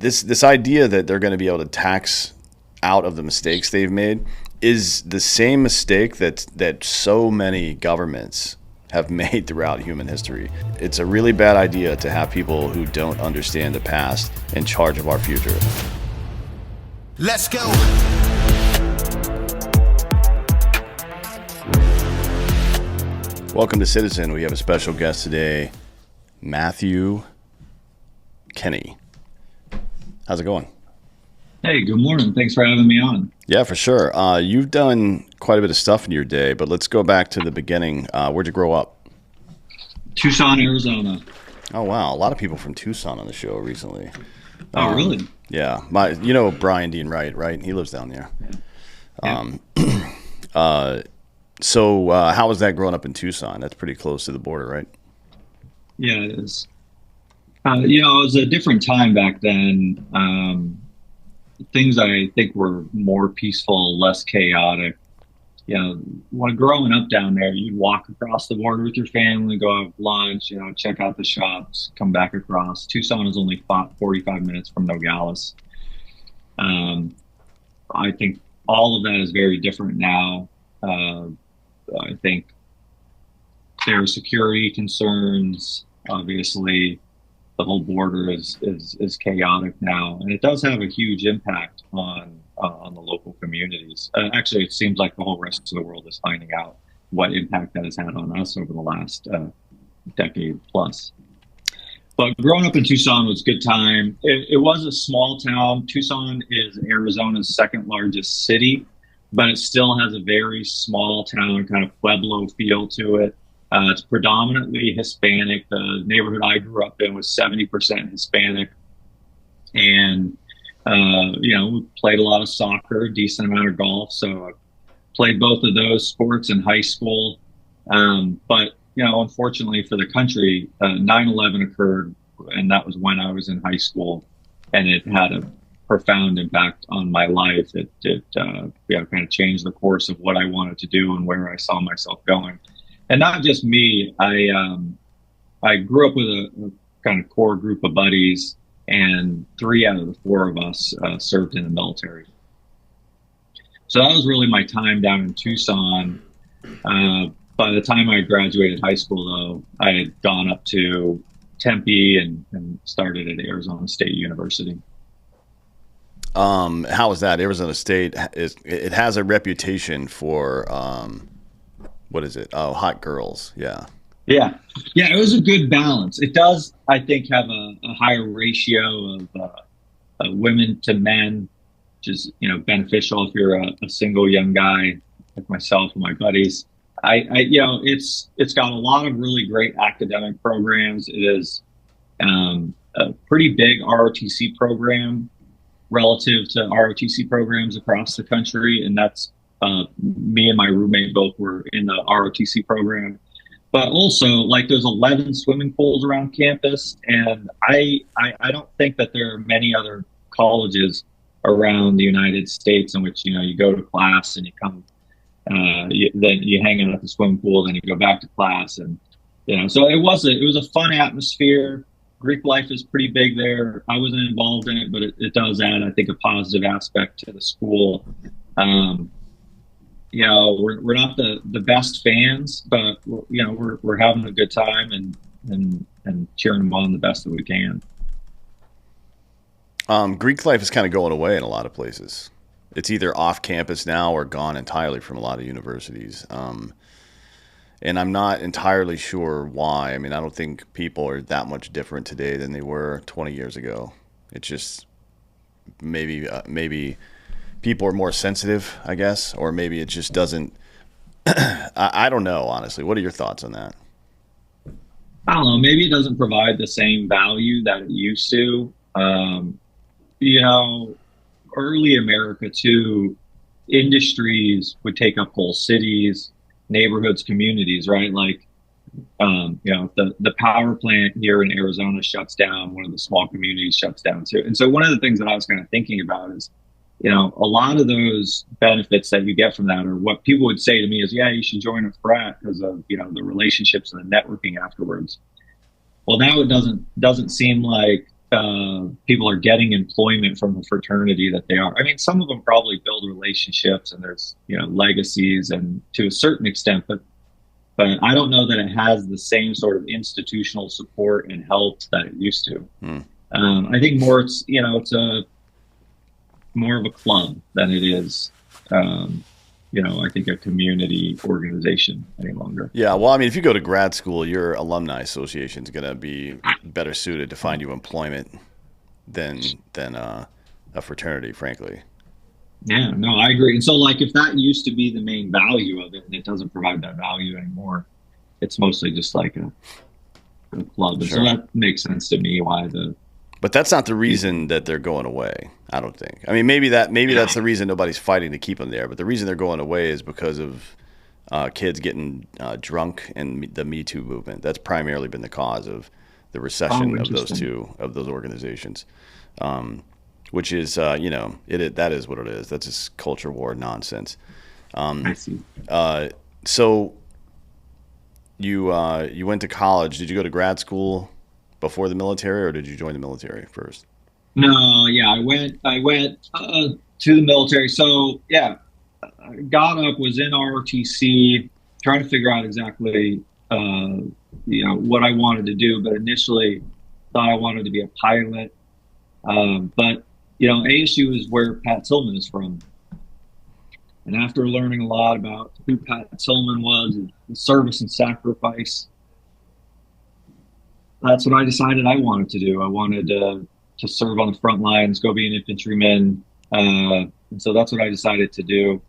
this idea that they're going to be able to tax out of the mistakes they've made is the same mistake that so many governments have made throughout human history. It's a really bad idea to have people who don't understand the past in charge of our future. Let's go. Welcome to Citizen. We have a special guest today, Matthew Kenney. How's it going? Hey, good morning. Thanks for having me on. Yeah, for sure. You've done quite a bit of stuff in your day, but let's go back to the beginning. Where'd you grow up? Tucson, Arizona. Oh, wow. A lot of people from Tucson on the show recently. Oh, really? Yeah. Brian Dean Wright, right? He lives down there. Yeah. So how was that growing up in Tucson? That's pretty close to the border, right? Yeah, it is. It was a different time back then. Things I think were more peaceful, less chaotic. When growing up down there, you'd walk across the border with your family, go have lunch, check out the shops, come back across. Tucson is only 45 minutes from Nogales. I think all of that is very different now. I think there are security concerns. Obviously, the whole border is chaotic now, and it does have a huge impact on the local communities. Actually, it seems like the whole rest of the world is finding out what impact that has had on us over the last decade plus. But growing up in Tucson was a good time. It was a small town. Tucson is Arizona's second largest city, but it still has a very small town kind of Pueblo feel to it. It's predominantly Hispanic. The neighborhood I grew up in was 70% Hispanic. And, we played a lot of soccer, a decent amount of golf. So I played both of those sports in high school. But unfortunately for the country, 9/11 occurred, and that was when I was in high school. And it had a profound impact on my life. It kind of changed the course of what I wanted to do and where I saw myself going. And not just me. I grew up with a kind of core group of buddies, and 3 out of the 4 of us served in the military. So that was really my time down in Tucson. By the time I graduated high school, though, I had gone up to Tempe and started at Arizona State University. How was that? Arizona State it has a reputation for what is it? Oh, hot girls. Yeah. Yeah. It was a good balance. It does, I think, have a higher ratio of women to men, which is beneficial if you're a single young guy like myself and my buddies. It's got a lot of really great academic programs. It is a pretty big ROTC program relative to ROTC programs across the country, and that's me and my roommate both were in the ROTC program. But also, there's 11 swimming pools around campus, and I don't think that there are many other colleges around the United States in which you go to class and you come, then you hang out at the swimming pool, then you go back to class, and so it was a fun atmosphere. Greek life is pretty big there. I wasn't involved in it, but it does add, I think, a positive aspect to the school. We're not the best fans, but we're having a good time and cheering them on the best that we can. Greek life is kind of going away in a lot of places. It's either off campus now or gone entirely from a lot of universities. And I'm not entirely sure why. I mean, I don't think people are that much different today than they were 20 years ago. It's just maybe people are more sensitive, I guess, or maybe it just doesn't. I don't know, honestly. What are your thoughts on that? I don't know. Maybe it doesn't provide the same value that it used to. Early America too, industries would take up whole cities, neighborhoods, communities, right? The power plant here in Arizona shuts down. One of the small communities shuts down too. And so one of the things that I was kind of thinking about is, a lot of those benefits that you get from that, or what people would say to me is, yeah, you should join a frat because of, the relationships and the networking afterwards. Well, now it doesn't seem like people are getting employment from the fraternity that they are. I mean, some of them probably build relationships and there's, legacies and to a certain extent, but I don't know that it has the same sort of institutional support and help that it used to. I think more it's a more of a club than it is, I think a community organization any longer. Yeah, well, I mean, if you go to grad school, your alumni association is going to be better suited to find you employment than a fraternity, frankly. Yeah, no, I agree. And so, like, if that used to be the main value of it, and it doesn't provide that value anymore, it's mostly just like a club. Sure. So that makes sense to me why But that's not the reason that they're going away, I don't think. I mean, maybe that's the reason nobody's fighting to keep them there. But the reason they're going away is because of kids getting drunk and the Me Too movement. That's primarily been the cause of the recession of those organizations. Which is, that is what it is. That's just culture war nonsense. I see. So you went to college. Did you go to grad school before the military, or did you join the military first? No, yeah, I went to the military. So yeah, I got up, was in ROTC, trying to figure out exactly what I wanted to do. But initially, thought I wanted to be a pilot. But ASU is where Pat Tillman is from. And after learning a lot about who Pat Tillman was, and the service and sacrifice, that's what I decided I wanted to do. I wanted to serve on the front lines, go be an infantryman. And so that's what I decided to do.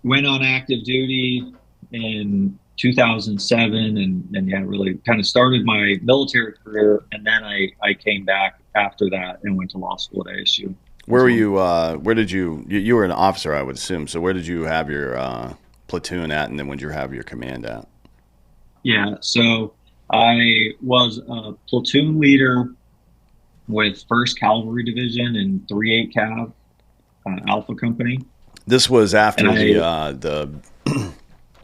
Went on active duty in 2007 and really kind of started my military career. And then I came back after that and went to law school at ASU. Where were you? Where did you were an officer, I would assume. So where did you have your platoon at, and then when did you have your command at? Yeah, so I was a platoon leader with 1st Cavalry Division and 3/8 Cav Alpha Company. This was after the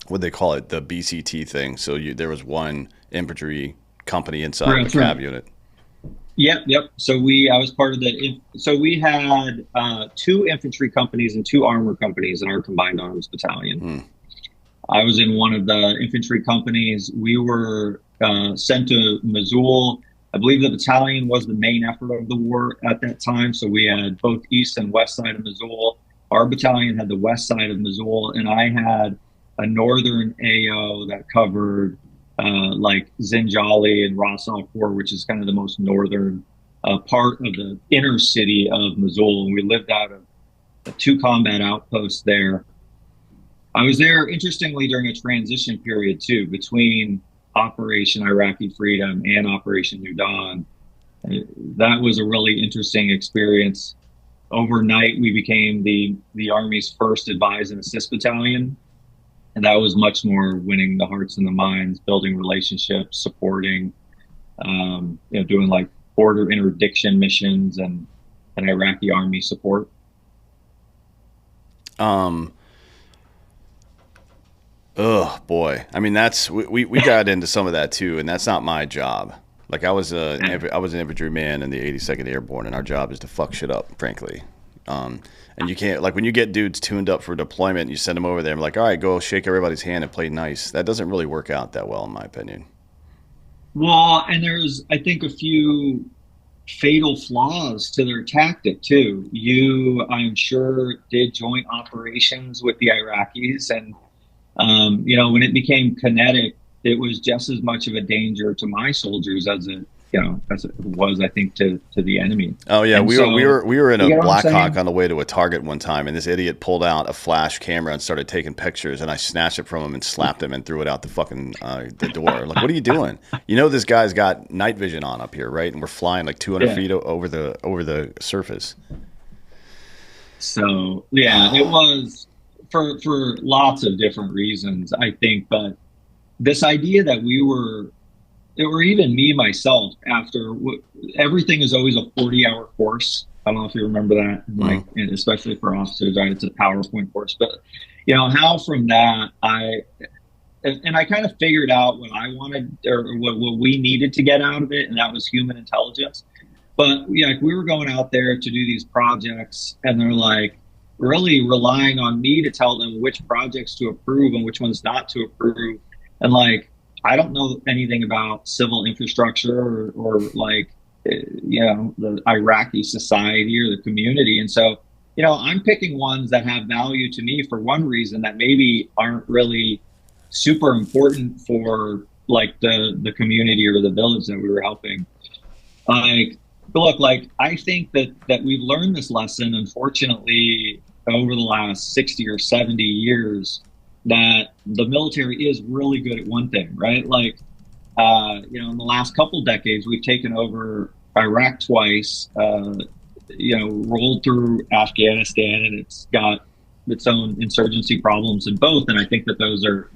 what they call it, the BCT thing. So there was one infantry company inside the Cav unit. Yep. So I was part of so we had 2 infantry companies and 2 armor companies in our combined arms battalion. I was in one of the infantry companies. We were sent to Missoula. I believe the battalion was the main effort of the war at that time. So we had both east and west side of Missoula. Our battalion had the west side of Missoula, and I had a northern AO that covered like Zinjali and Ras Al Khor, which is kind of the most northern part of the inner city of Missoula. And we lived out of 2 combat outposts there. I was there, interestingly, during a transition period, too, between Operation Iraqi Freedom and Operation New Dawn. That was a really interesting experience. Overnight, we became the Army's first advise and assist battalion. And that was much more winning the hearts and the minds, building relationships, supporting, doing like border interdiction missions and Iraqi Army support. Oh boy. I mean, we got into some of that too, and that's not my job. Like I was an infantryman in the 82nd Airborne, and our job is to fuck shit up, frankly. And you can't, like, when you get dudes tuned up for deployment, and you send them over there and like, all right, go shake everybody's hand and play nice. That doesn't really work out that well, in my opinion. Well, and there's, I think, a few fatal flaws to their tactic too. You, I'm sure, did joint operations with the Iraqis, and when it became kinetic, it was just as much of a danger to my soldiers as it was, I think, to the enemy. Oh yeah, we were in a Black Hawk on the way to a target one time, and this idiot pulled out a flash camera and started taking pictures, and I snatched it from him and slapped him and threw it out the fucking the door. Like, what are you doing? This guy's got night vision on up here, right? And we're flying like 200 feet over the surface. So yeah, it was for lots of different reasons, I think, but this idea that or even me, myself, after everything is always a 40-hour course. I don't know if you remember that, like, especially for officers, right? It's a PowerPoint course. But, how from that, and I kind of figured out what I wanted or what we needed to get out of it, and that was human intelligence. But yeah, like we were going out there to do these projects, and they're like really relying on me to tell them which projects to approve and which ones not to approve. And like, I don't know anything about civil infrastructure or like, the Iraqi society or the community. And so, I'm picking ones that have value to me for one reason that maybe aren't really super important for like the community or the village that we were helping. Like, look, like I think that we've learned this lesson, unfortunately, over the last 60 or 70 years, that the military is really good at one thing, right? Like, in the last couple decades, we've taken over Iraq twice, rolled through Afghanistan, and it's got its own insurgency problems in both. And I think that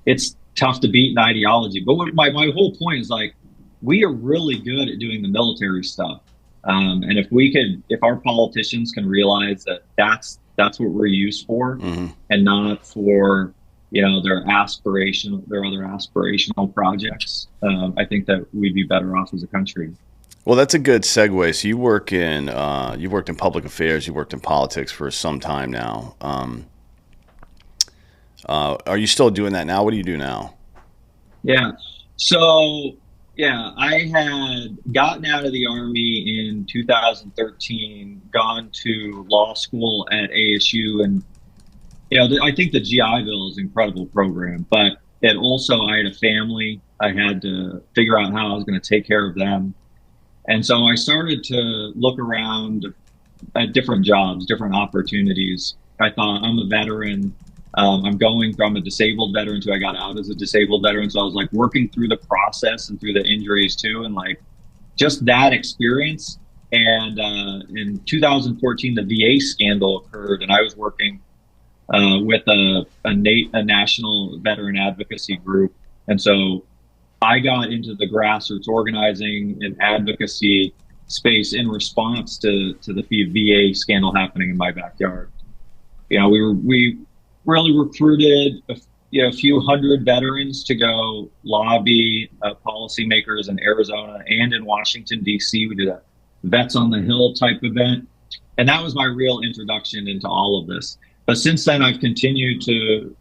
it's tough to beat an ideology. But my whole point is like, we are really good at doing the military stuff. And if our politicians can realize that that's what we're used for, Mm-hmm. and not for, their other aspirational projects, I think that we'd be better off as a country. Well, that's a good segue. So you worked in public affairs, you worked in politics for some time now. Are you still doing that now? What do you do now? Yeah. So, yeah, I had gotten out of the Army in 2013, gone to law school at ASU. And, I think the GI Bill is an incredible program, but it also, I had a family. I had to figure out how I was going to take care of them. And so I started to look around at different jobs, different opportunities. I thought, I'm a veteran. I'm going from a disabled veteran to I got out as a disabled veteran. So I was like working through the process and through the injuries too. And like just that experience. And in 2014, the VA scandal occurred, and I was working with a national veteran advocacy group. And so I got into the grassroots organizing and advocacy space in response to the VA scandal happening in my backyard. We really recruited a few hundred veterans to go lobby policymakers in Arizona and in Washington, D.C. We did a Vets on the Hill type event. And that was my real introduction into all of this. But since then, I've continued to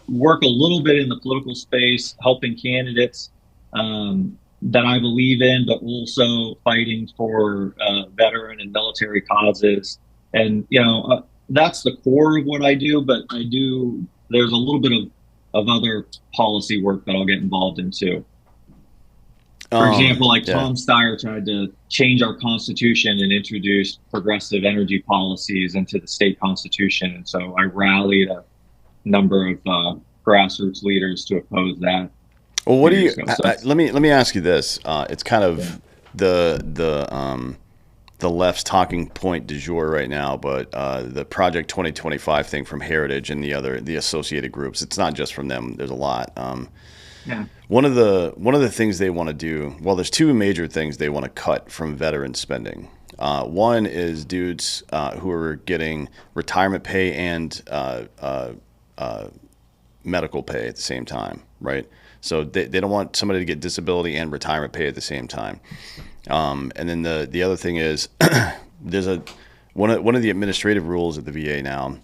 work a little bit in the political space, helping candidates that I believe in, but also fighting for veteran and military causes. And, that's the core of what I do, but there's a little bit of other policy work that I'll get involved in too. For example, like Tom Steyer tried to change our constitution and introduce progressive energy policies into the state constitution. And so I rallied a number of grassroots leaders to oppose that. Well, what do you? Let me ask you this. It's kind of the left's talking point du jour right now, but the Project 2025 thing from Heritage and the associated groups. It's not just from them. There's a lot. Yeah. One of the things they want to do. Well, there's two major things they want to cut from veteran spending. One is dudes who are getting retirement pay and medical pay at the same time, right? So they don't want somebody to get disability and retirement pay at the same time. And then the other thing is there's one of the administrative rules at the VA now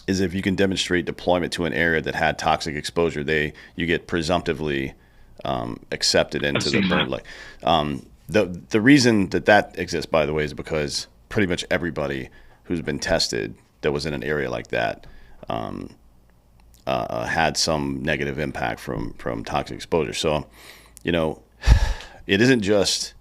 is if you can demonstrate deployment to an area that had toxic exposure, you get presumptively accepted into the burn. Like the reason that exists, by the way, is because pretty much everybody who's been tested that was in an area like that had some negative impact from toxic exposure. So, it isn't just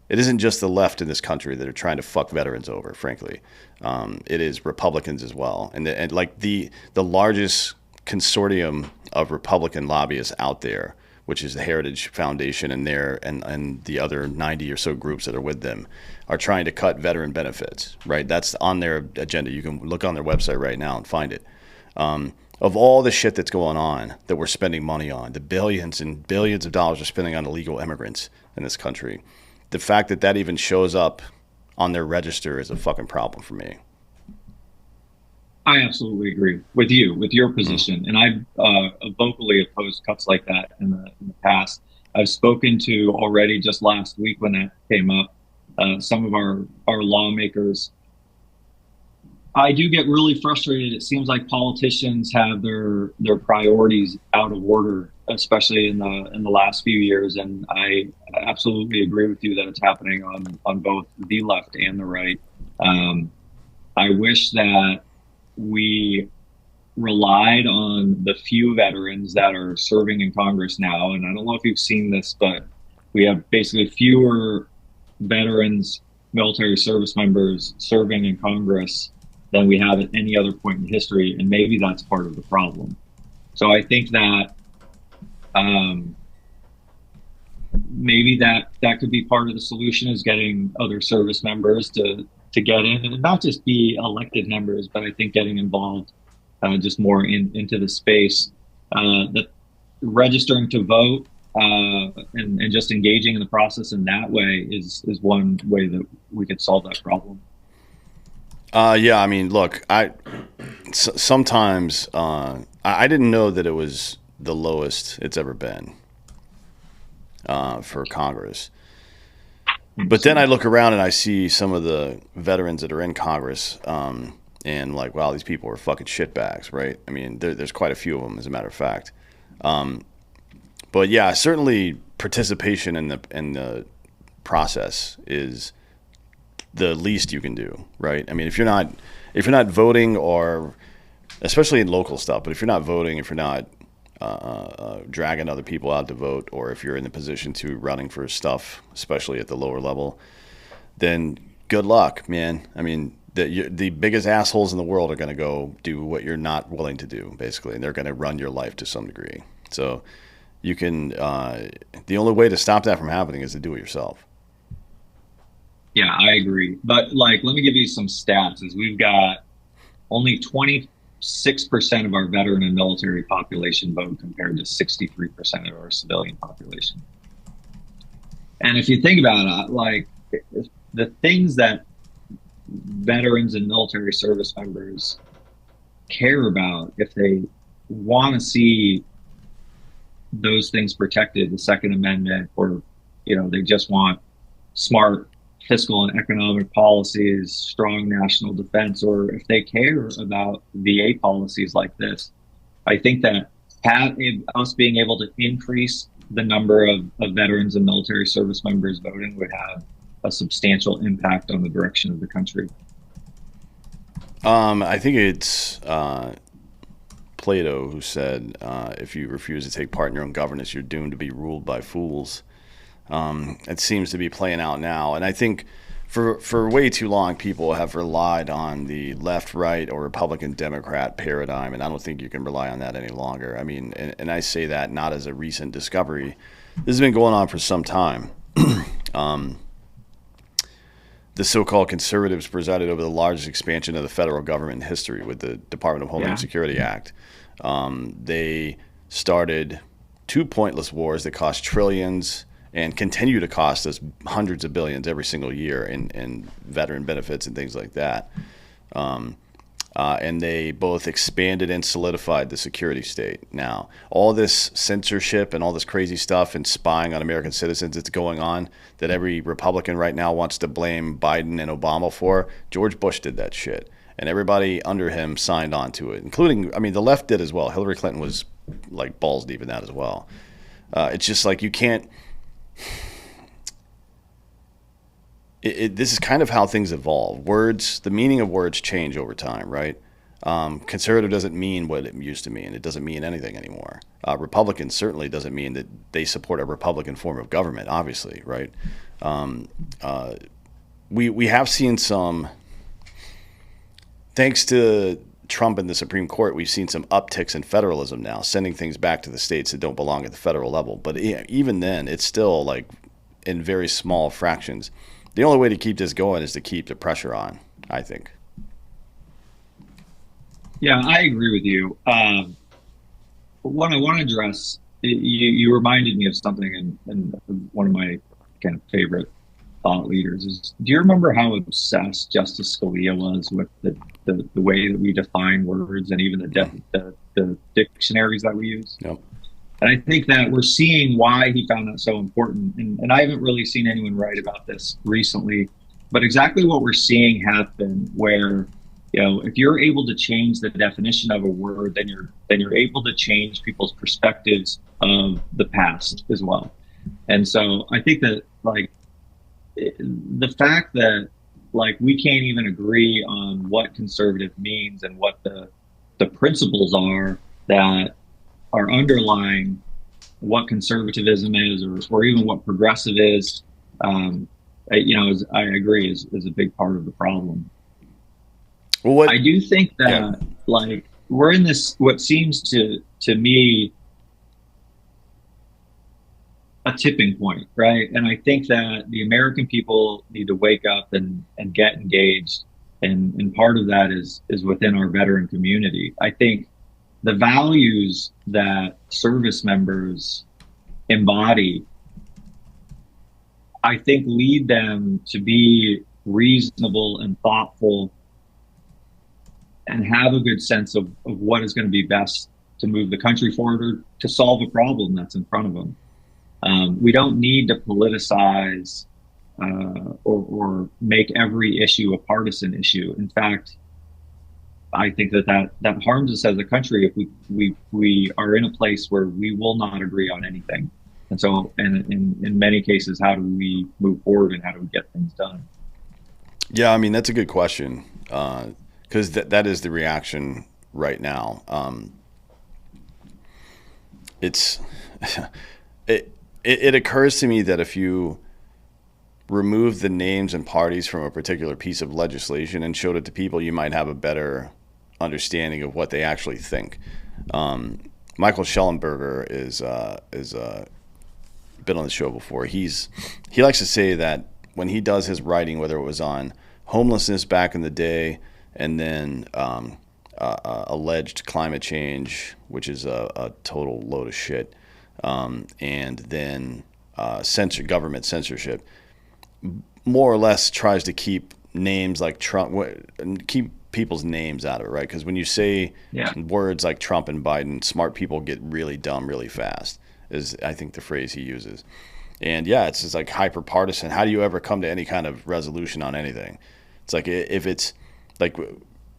the left in this country that are trying to fuck veterans over, frankly. It is Republicans as well. And like the largest consortium of Republican lobbyists out there, which is the Heritage Foundation and the other 90 or so groups that are with them, are trying to cut veteran benefits, right? That's on their agenda. You can look on their website right now and find it. Of all the shit that's going on that we're spending money on, the billions and billions of dollars we're spending on illegal immigrants in this country, the fact that even shows up on their register is a fucking problem for me. I absolutely agree with you, with your Mm. position, and I've vocally opposed cuts like that in the past. I've spoken to already just last week when that came up. Some of our lawmakers. I do get really frustrated. It seems like politicians have their priorities out of order, especially in the last few years. And I absolutely agree with you that it's happening on both the left and the right. Um, I wish that we relied on the few veterans that are serving in Congress now. And I don't know if you've seen this, but we have basically fewer veterans, military service members serving in Congress than we have at any other point in history. And maybe that's part of the problem. So I think that um, maybe that could be part of the solution is getting other service members to get in and not just be elected members, but I think getting involved just more into the space. That registering to vote and just engaging in the process in that way is one way that we could solve that problem. Yeah, I mean, look, sometimes I didn't know that it was the lowest it's ever been for Congress. But then I look around and I see some of the veterans that are in Congress, and like, wow, these people are fucking shitbags, right? I mean, there's quite a few of them, as a matter of fact. But yeah, certainly participation in the process is the least you can do, right? I mean, if you're not voting, or especially in local stuff, but if you're not voting, if you're not dragging other people out to vote, or if you're in the position to running for stuff, especially at the lower level, then good luck, man. I mean, the biggest assholes in the world are going to go do what you're not willing to do, basically, and they're going to run your life to some degree. So you can the only way to stop that from happening is to do it yourself. Yeah, I agree. But like, let me give you some stats. Is we've got only 26% of our veteran and military population vote compared to 63% of our civilian population. And if you think about it, like the things that veterans and military service members care about, if they want to see those things protected, the Second Amendment, or they just want smart fiscal and economic policies, strong national defense, or if they care about VA policies like this, I think that us being able to increase the number of veterans and military service members voting would have a substantial impact on the direction of the country. I think it's Plato who said, if you refuse to take part in your own governance, you're doomed to be ruled by fools. It seems to be playing out now. And I think for way too long, people have relied on the left, right, or Republican, Democrat paradigm, and I don't think you can rely on that any longer. I mean, and I say that not as a recent discovery. This has been going on for some time. The so-called conservatives presided over the largest expansion of the federal government in history with the Department of Homeland Yeah. Security Act. They started two pointless wars that cost trillions and continue to cost us hundreds of billions every single year in veteran benefits and things like that. And they both expanded and solidified the security state. Now, all this censorship and all this crazy stuff and spying on American citizens that's going on that every Republican right now wants to blame Biden and Obama for, George Bush did that shit. And everybody under him signed on to it, including, I mean, the left did as well. Hillary Clinton was like balls deep in that as well. It's just like you can't. This is kind of how things evolve. Words, the meaning of words change over time, right? Conservative doesn't mean what it used to mean. It doesn't mean anything anymore. Republican certainly doesn't mean that they support a Republican form of government, obviously, right? Um, uh, we have seen some, thanks to Trump and the Supreme Court, we've seen some upticks in federalism now, sending things back to the states that don't belong at the federal level. But even then, it's still like in very small fractions. The only way to keep this going is to keep the pressure on, I think. Yeah, I agree with you. What I want to address, you reminded me of something, and one of my kind of favorite thought leaders is, do you remember how obsessed Justice Scalia was with the the way that we define words and even the dictionaries that we use. Yep. And I think that we're seeing why he found that so important. And I haven't really seen anyone write about this recently, but exactly what we're seeing happen where, if you're able to change the definition of a word, then you're able to change people's perspectives of the past as well. And so I think that the fact that we can't even agree on what conservative means and what the principles are that are underlying what conservatism is, or even what progressive is, I agree is a big part of the problem. Well, I do think that we're in this, what seems to me, a tipping point, right? And I think that the American people need to wake up and get engaged. And part of that is within our veteran community. I think the values that service members embody, I think, lead them to be reasonable and thoughtful and have a good sense of what is going to be best to move the country forward or to solve a problem that's in front of them. We don't need to politicize or make every issue a partisan issue. In fact, I think that harms us as a country if we are in a place where we will not agree on anything. And so, and in many cases, how do we move forward and how do we get things done? Yeah, I mean, that's a good question, because that is the reaction right now. It occurs to me that if you remove the names and parties from a particular piece of legislation and showed it to people, you might have a better understanding of what they actually think. Michael Schellenberger is been on the show before. He likes to say that when he does his writing, whether it was on homelessness back in the day, and then alleged climate change, which is a total load of shit, and then government censorship, more or less tries to keep names like Trump, keep people's names out of it, right? Because when you say words like Trump and Biden, smart people get really dumb really fast, is I think the phrase he uses. And yeah, it's just like hyper partisan. How do you ever come to any kind of resolution on anything? It's like, if it's like,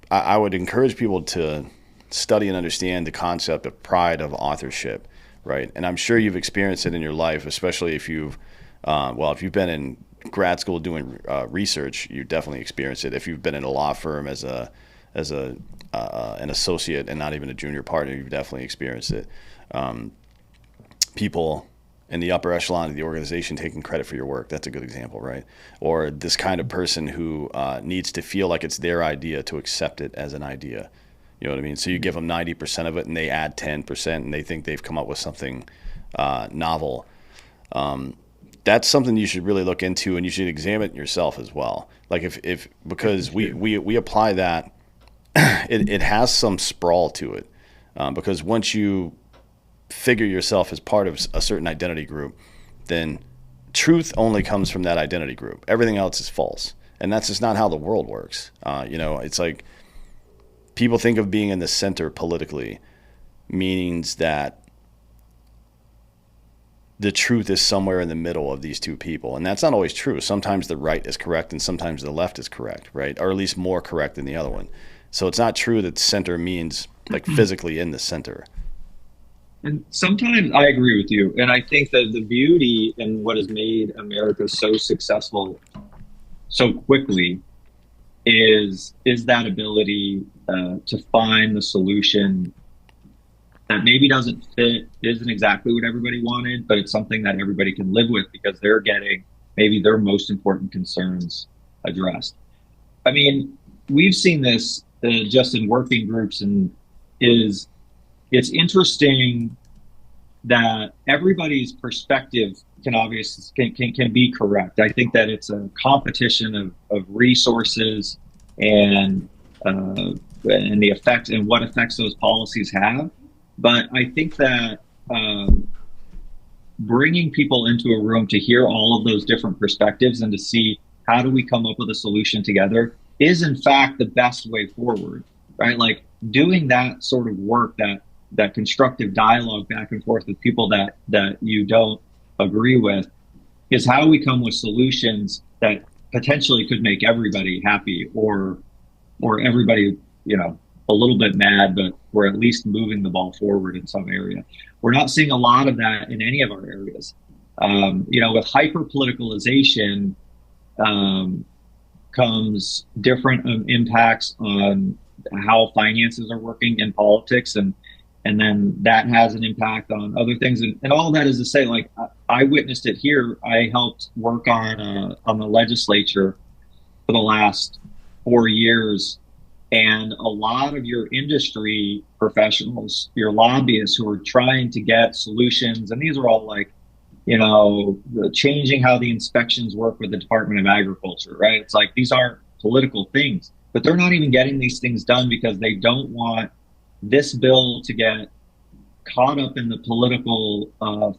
I would encourage people to study and understand the concept of pride of authorship, right? And I'm sure you've experienced it in your life, especially if you've been in grad school doing research, you definitely experience it. If you've been in a law firm as an associate and not even a junior partner, you've definitely experienced it. People in the upper echelon of the organization taking credit for your work, that's a good example, right? Or this kind of person who needs to feel like it's their idea to accept it as an idea. You know what I mean? So you give them 90% of it and they add 10% and they think they've come up with something novel. That's something you should really look into, and you should examine it yourself as well. Like because we apply that, it has some sprawl to it, because once you figure yourself as part of a certain identity group, then truth only comes from that identity group. Everything else is false, and that's just not how the world works. It's like people think of being in the center politically means that the truth is somewhere in the middle of these two people. And that's not always true. Sometimes the right is correct and sometimes the left is correct, right? Or at least more correct than the other one. So it's not true that center means like physically in the center. And sometimes I agree with you. And I think that the beauty and what has made America so successful so quickly is that ability to find the solution that maybe doesn't fit, isn't exactly what everybody wanted, but it's something that everybody can live with because they're getting maybe their most important concerns addressed. I mean, we've seen this just in working groups, and it's interesting that everybody's perspective can be correct. I think that it's a competition of resources and the effect and what effects those policies have. But I think that bringing people into a room to hear all of those different perspectives and to see how do we come up with a solution together is in fact the best way forward, right? Like doing that sort of work, that constructive dialogue back and forth with people that you don't agree with, is how we come with solutions that potentially could make everybody happy, or everybody, a little bit mad, but we're at least moving the ball forward in some area. We're not seeing a lot of that in any of our areas. With hyper politicalization comes different impacts on how finances are working in politics, and then that has an impact on other things. And all that is to say, like, I witnessed it here. I helped work on the legislature for the last 4 years. And a lot of your industry professionals, your lobbyists who are trying to get solutions, and these are all like, changing how the inspections work with the Department of Agriculture, right? It's like, these aren't political things, but they're not even getting these things done because they don't want this bill to get caught up in the political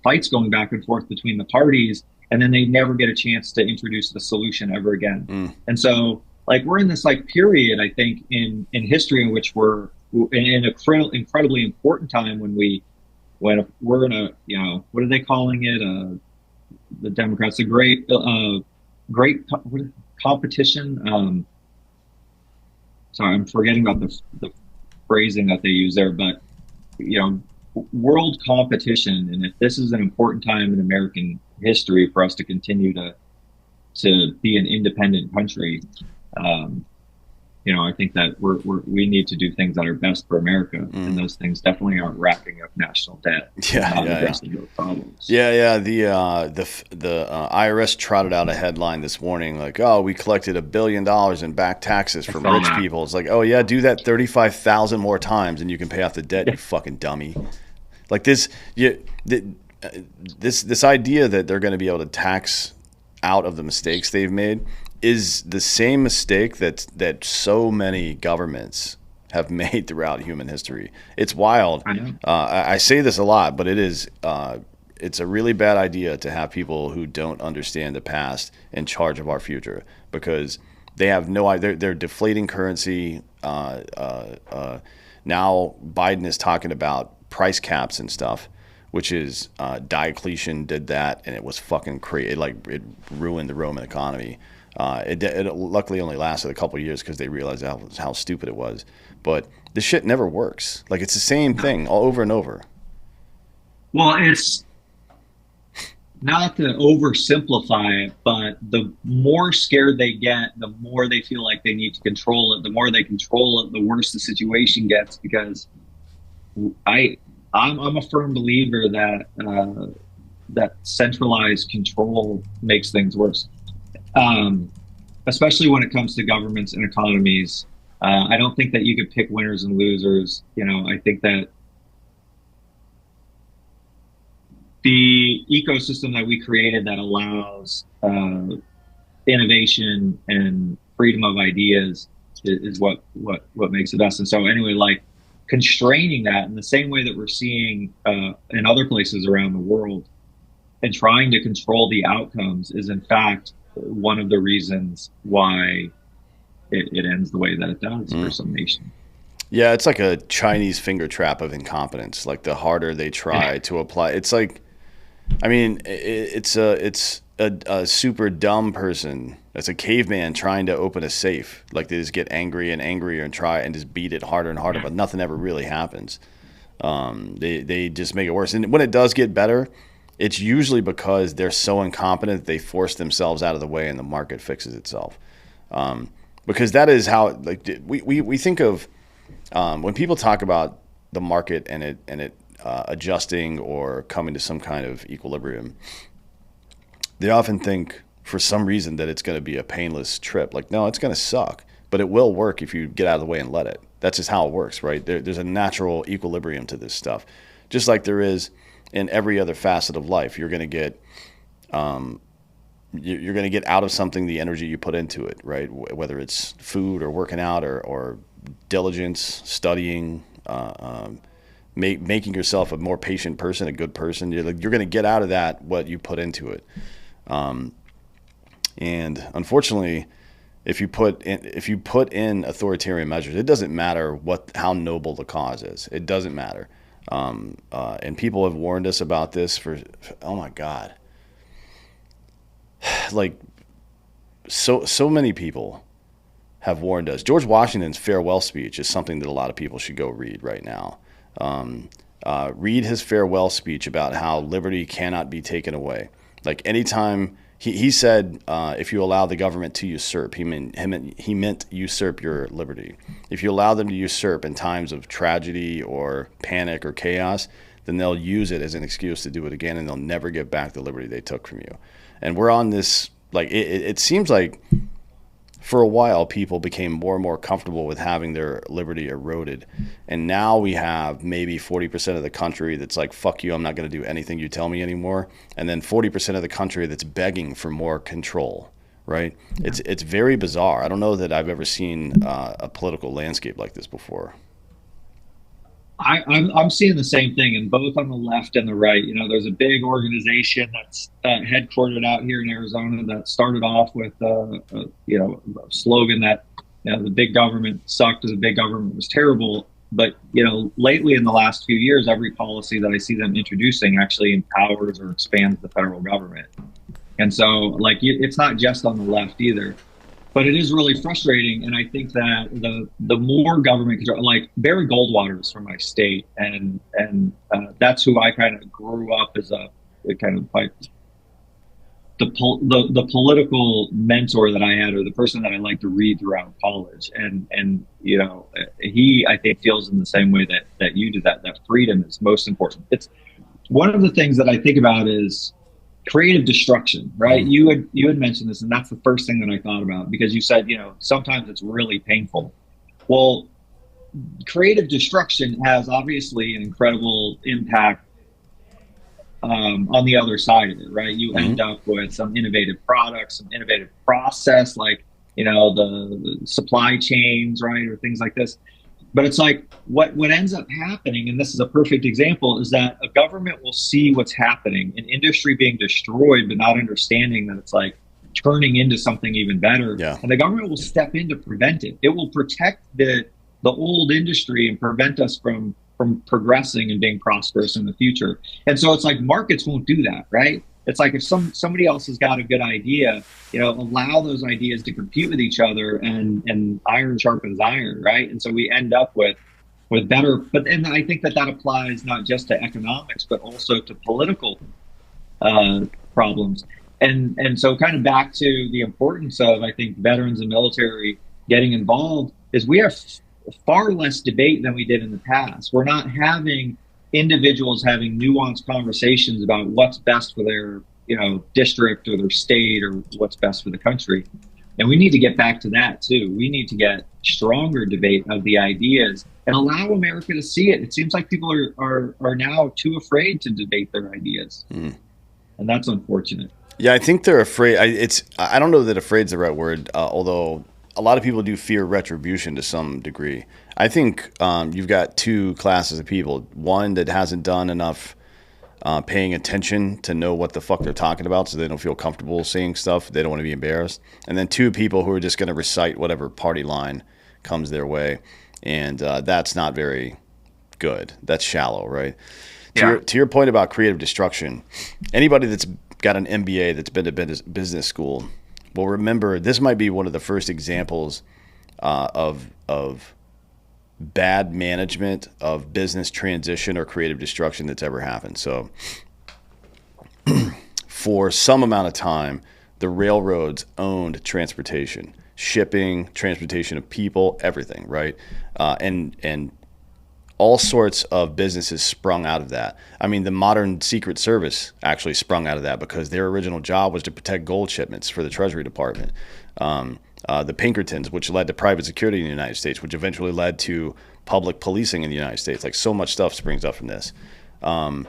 fights going back and forth between the parties, and then they never get a chance to introduce the solution ever again. And so, like, we're in this like period, I think, in history in which we're in a incredibly important time when we're in a, what are they calling it? The Democrats, a great competition. Sorry, I'm forgetting about the phrasing that they use there, but world competition. And if this is an important time in American history for us to continue to be an independent country, I think that we need to do things that are best for America, and those things definitely aren't racking up national debt. Addressing those problems. The IRS trotted out a headline this morning like, "Oh, we collected $1 billion in back taxes from rich people." It's like, oh yeah, do that 35,000 more times, and you can pay off the debt. You fucking dummy. Like this idea that they're going to be able to tax out of the mistakes they've made is the same mistake that so many governments have made throughout human history. It's wild. I know. I say this a lot, but it's a really bad idea to have people who don't understand the past in charge of our future, because they have no idea. They're deflating currency. Now Biden is talking about price caps and stuff, which is Diocletian did that, and it was fucking crazy. It ruined the Roman economy. It luckily only lasted a couple of years because they realized how stupid it was. But this shit never works. Like, it's the same thing all over and over. Well, it's not to oversimplify it, but the more scared they get, the more they feel like they need to control it. The more they control it, the worse the situation gets. Because I'm a firm believer that centralized control makes things worse. Especially when it comes to governments and economies. I don't think that you could pick winners and losers. I think that the ecosystem that we created that allows innovation and freedom of ideas is what makes it best. And so anyway, like, constraining that in the same way that we're seeing in other places around the world, and trying to control the outcomes is in fact one of the reasons why it ends the way that it does for some nations. Yeah, it's like a Chinese finger trap of incompetence. Like, the harder they try to apply, it's like, I mean, it's a super dumb person. It's a caveman trying to open a safe. Like, they just get angry and angrier and try and just beat it harder and harder, but nothing ever really happens. They just make it worse. And when it does get better, it's usually because they're so incompetent that they force themselves out of the way and the market fixes itself. Because that is how, like, we think of when people talk about the market and it adjusting or coming to some kind of equilibrium, they often think for some reason that it's going to be a painless trip. Like, no, it's going to suck, but it will work if you get out of the way and let it. That's just how it works, right? There's a natural equilibrium to this stuff, just like there is in every other facet of life. You're going to get you're going to get out of something the energy you put into it, right? Whether it's food or working out or diligence, studying, making yourself a more patient person, a good person. You're going to get out of that what you put into it. And unfortunately, if you put in authoritarian measures, it doesn't matter how noble the cause is. It doesn't matter. And people have warned us about this for, oh my God, like so many people have warned us. George Washington's farewell speech is something that a lot of people should go read right now. Read his farewell speech about how liberty cannot be taken away. Like anytime he said, if you allow the government to usurp, he meant usurp your liberty. If you allow them to usurp in times of tragedy or panic or chaos, then they'll use it as an excuse to do it again, and they'll never get back the liberty they took from you. And we're on this, like, it seems like for a while people became more and more comfortable with having their liberty eroded. And now we have maybe 40% of the country that's like, fuck you, I'm not going to do anything you tell me anymore. And then 40% of the country that's begging for more control, right? Yeah. It's very bizarre. I don't know that I've ever seen a political landscape like this before. I'm seeing the same thing, and both on the left and the right. You know, there's a big organization that's headquartered out here in Arizona that started off with a slogan that, you know, the big government sucked, the big government was terrible. But, you know, lately in the last few years, every policy that I see them introducing actually empowers or expands the federal government. And so, like, it's not just on the left either. But it is really frustrating, and I think that the more government control, like Barry Goldwater is from my state, and that's who I kind of grew up as a kind of like the political mentor that I had, or the person that I liked to read throughout college, and you know, he, I think, feels in the same way that you do, that freedom is most important. It's one of the things that I think about is creative destruction, right? You had mentioned this, and that's the first thing that I thought about, because you said, you know, sometimes it's really painful. Well, creative destruction has obviously an incredible impact on the other side of it, right? You end up with some innovative products, some innovative process, like, you know, the supply chains, right, or things like this. But it's like what ends up happening, and this is a perfect example, is that a government will see what's happening, an industry being destroyed, but not understanding that it's like turning into something even better. Yeah. And the government will step in to prevent it. It will protect the old industry and prevent us from progressing and being prosperous in the future. And so it's like markets won't do that, right? It's like if somebody else has got a good idea, you know, allow those ideas to compete with each other, and iron sharpens iron, right? And so we end up with better. But and I think that applies not just to economics, but also to political problems. And so kind of back to the importance of, I think, veterans and military getting involved, is we have far less debate than we did in the past. We're not having individuals having nuanced conversations about what's best for their, you know, district or their state, or what's best for the country. And we need to get back to that too. We need to get stronger debate of the ideas and allow America to see it. It seems like people are now too afraid to debate their ideas. And that's unfortunate. Yeah, I think they're afraid. I don't know that afraid is the right word, although a lot of people do fear retribution to some degree. I think you've got two classes of people. One that hasn't done enough paying attention to know what the fuck they're talking about, so they don't feel comfortable saying stuff. They don't want to be embarrassed. And then two people who are just going to recite whatever party line comes their way. And that's not very good. That's shallow, right? Yeah. To your point about creative destruction, anybody that's got an MBA that's been to business school will remember this might be one of the first examples of bad management of business transition or creative destruction that's ever happened. So for some amount of time, the railroads owned transportation, shipping, transportation of people, everything, right? And all sorts of businesses sprung out of that. I mean, the modern Secret Service actually sprung out of that, because their original job was to protect gold shipments for the Treasury Department. The Pinkertons, which led to private security in the United States, which eventually led to public policing in the United States. Like, so much stuff springs up from this. One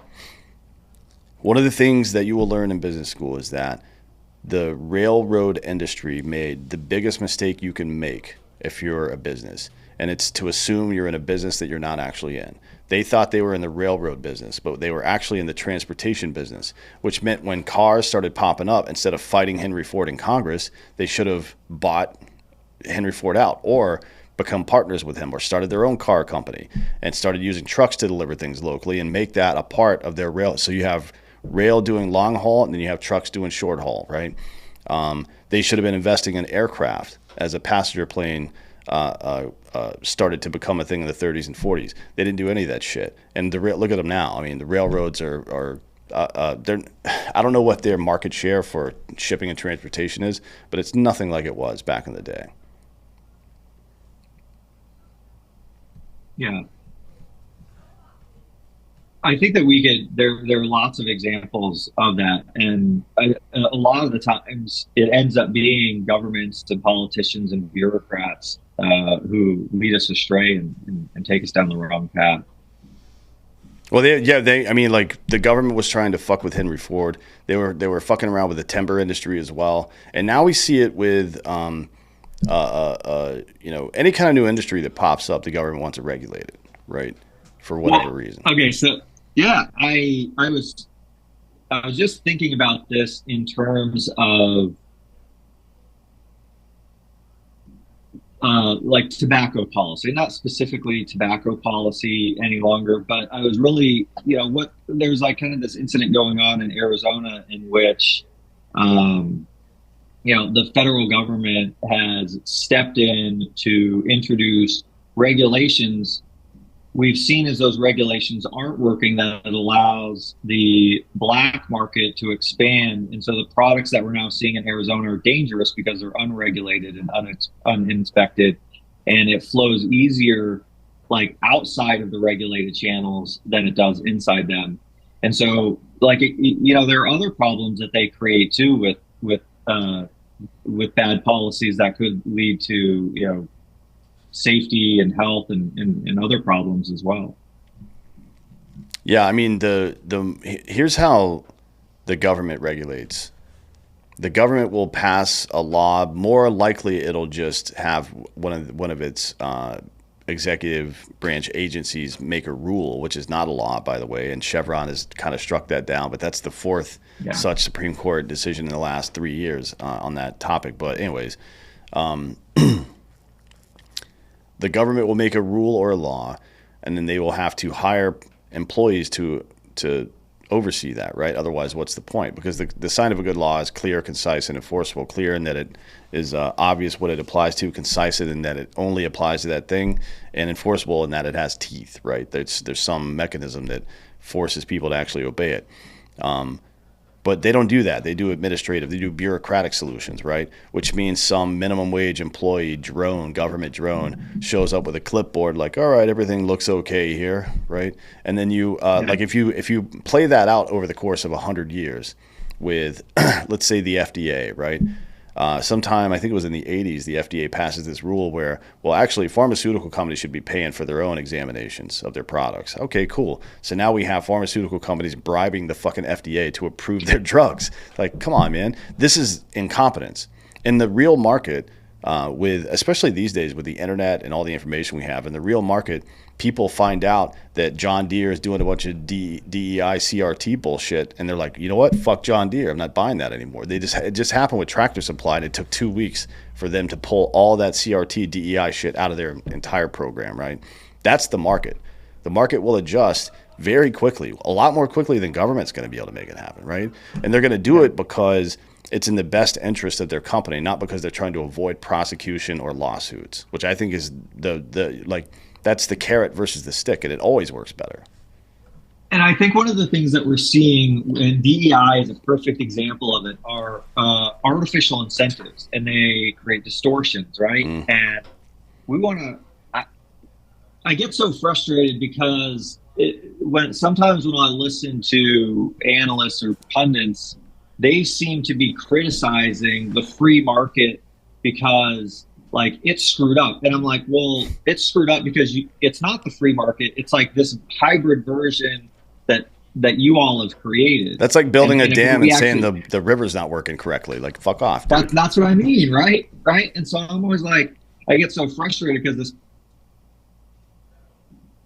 of the things that you will learn in business school is that the railroad industry made the biggest mistake you can make if you're a business, and it's to assume you're in a business that you're not actually in. They thought they were in the railroad business, but they were actually in the transportation business, which meant when cars started popping up, instead of fighting Henry Ford in Congress, they should have bought Henry Ford out, or become partners with him, or started their own car company and started using trucks to deliver things locally and make that a part of their rail. So you have rail doing long haul, and then you have trucks doing short haul, right? They should have been investing in aircraft as a passenger plane started to become a thing in the 30s and 40s. They didn't do any of that shit. And look at them now. I mean, the railroads are they're, I don't know what their market share for shipping and transportation is, but it's nothing like it was back in the day. Yeah. I think that we could, there are lots of examples of that. And a lot of the times it ends up being governments and politicians and bureaucrats who lead us astray and take us down the wrong path. Well, I mean, like, the government was trying to fuck with Henry Ford. They were fucking around with the timber industry as well. And now we see it with, you know, any kind of new industry that pops up, the government wants to regulate it, right? For whatever reason. Okay, so yeah, I was just thinking about this in terms of like tobacco policy, not specifically tobacco policy any longer, but I was really, you know, there's like kind of this incident going on in Arizona in which, you know, the federal government has stepped in to introduce regulations. We've seen as those regulations aren't working, that it allows the black market to expand. And so the products that we're now seeing in Arizona are dangerous because they're unregulated and uninspected. And it flows easier like outside of the regulated channels than it does inside them. And so, like, you know, there are other problems that they create too with bad policies that could lead to, you know, safety and health and other problems as well. Yeah, I mean, here's how the government regulates. The government will pass a law. More likely, it'll just have one of its executive branch agencies make a rule, which is not a law, by the way. And Chevron has kind of struck that down. But that's the fourth such Supreme Court decision in the last 3 years on that topic. But anyways. The government will make a rule or a law, and then they will have to hire employees to oversee that, right? Otherwise, what's the point? Because the sign of a good law is clear, concise, and enforceable. Clear in that it is obvious what it applies to, concise in that it only applies to that thing, and enforceable in that it has teeth, right? There's some mechanism that forces people to actually obey it. But they don't do that. They do administrative. They do bureaucratic solutions, right? Which means some minimum wage employee government drone, shows up with a clipboard like, all right, everything looks okay here, right? And then you, like if you play that out over the course of 100 years with, let's say the FDA, right? Sometime, I think it was in the 80s, the FDA passes this rule where, well, actually, pharmaceutical companies should be paying for their own examinations of their products. Okay, cool. So now we have pharmaceutical companies bribing the fucking FDA to approve their drugs. Like, come on, man. This is incompetence. In the real market, especially these days with the internet and all the information we have, in the real market, people find out that John Deere is doing a bunch of DEI CRT bullshit, and they're like, you know what? Fuck John Deere. I'm not buying that anymore. It just happened with Tractor Supply, and it took 2 weeks for them to pull all that CRT DEI shit out of their entire program, right? That's the market. The market will adjust very quickly, a lot more quickly than government's going to be able to make it happen, right? And they're going to do it because it's in the best interest of their company, not because they're trying to avoid prosecution or lawsuits, which I think is that's the carrot versus the stick, and it always works better. And I think one of the things that we're seeing, and DEI is a perfect example of it, are artificial incentives, and they create distortions, right? And we want to. I get so frustrated because sometimes when I listen to analysts or pundits, they seem to be criticizing the free market because, like, it's screwed up. And I'm like, well, it's screwed up because it's not the free market. It's like this hybrid version that you all have created. That's like building a dam and saying the river's not working correctly. Like, fuck off. That's what I mean, right? Right. And so I'm always like, I get so frustrated because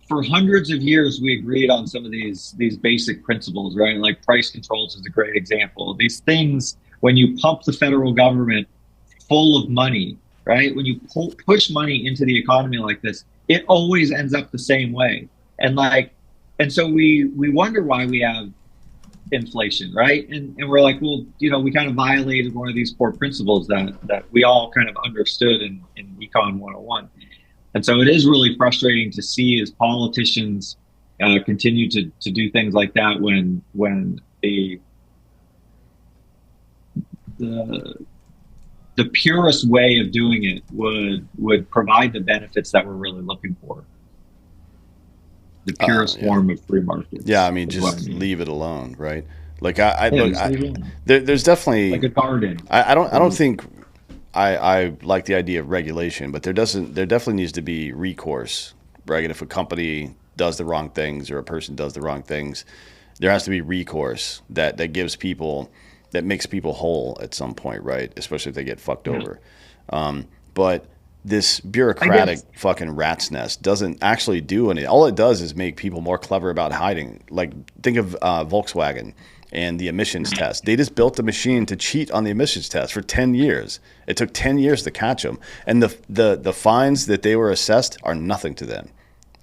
for hundreds of years, we agreed on some of these basic principles, right? Like price controls is a great example. These things, when you pump the federal government full of money, right? When you push money into the economy like this, it always ends up the same way. And like, and so we wonder why we have inflation, right? And we're like, well, you know, we kind of violated one of these core principles that we all kind of understood in Econ 101. And so it is really frustrating to see as politicians continue to do things like that when the purest way of doing it would provide the benefits that we're really looking for. The purest form of free markets. Yeah, I mean, just leave it alone, right? Like there's definitely like a garden. I don't think I like the idea of regulation, but there definitely needs to be recourse, right? If a company does the wrong things or a person does the wrong things, there has to be recourse that gives people, that makes people whole at some point, right? Especially if they get fucked over. But this bureaucratic fucking rat's nest doesn't actually do anything. All it does is make people more clever about hiding. Like, think of Volkswagen and the emissions test. They just built a machine to cheat on the emissions test for 10 years. It took 10 years to catch them. And the fines that they were assessed are nothing to them.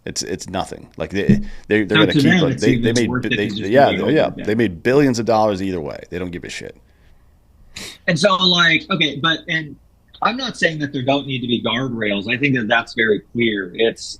It's nothing. Like they're going to keep like they made billions of dollars either way. They don't give a shit. And so like, okay, and I'm not saying that there don't need to be guardrails. I think that that's very clear. It's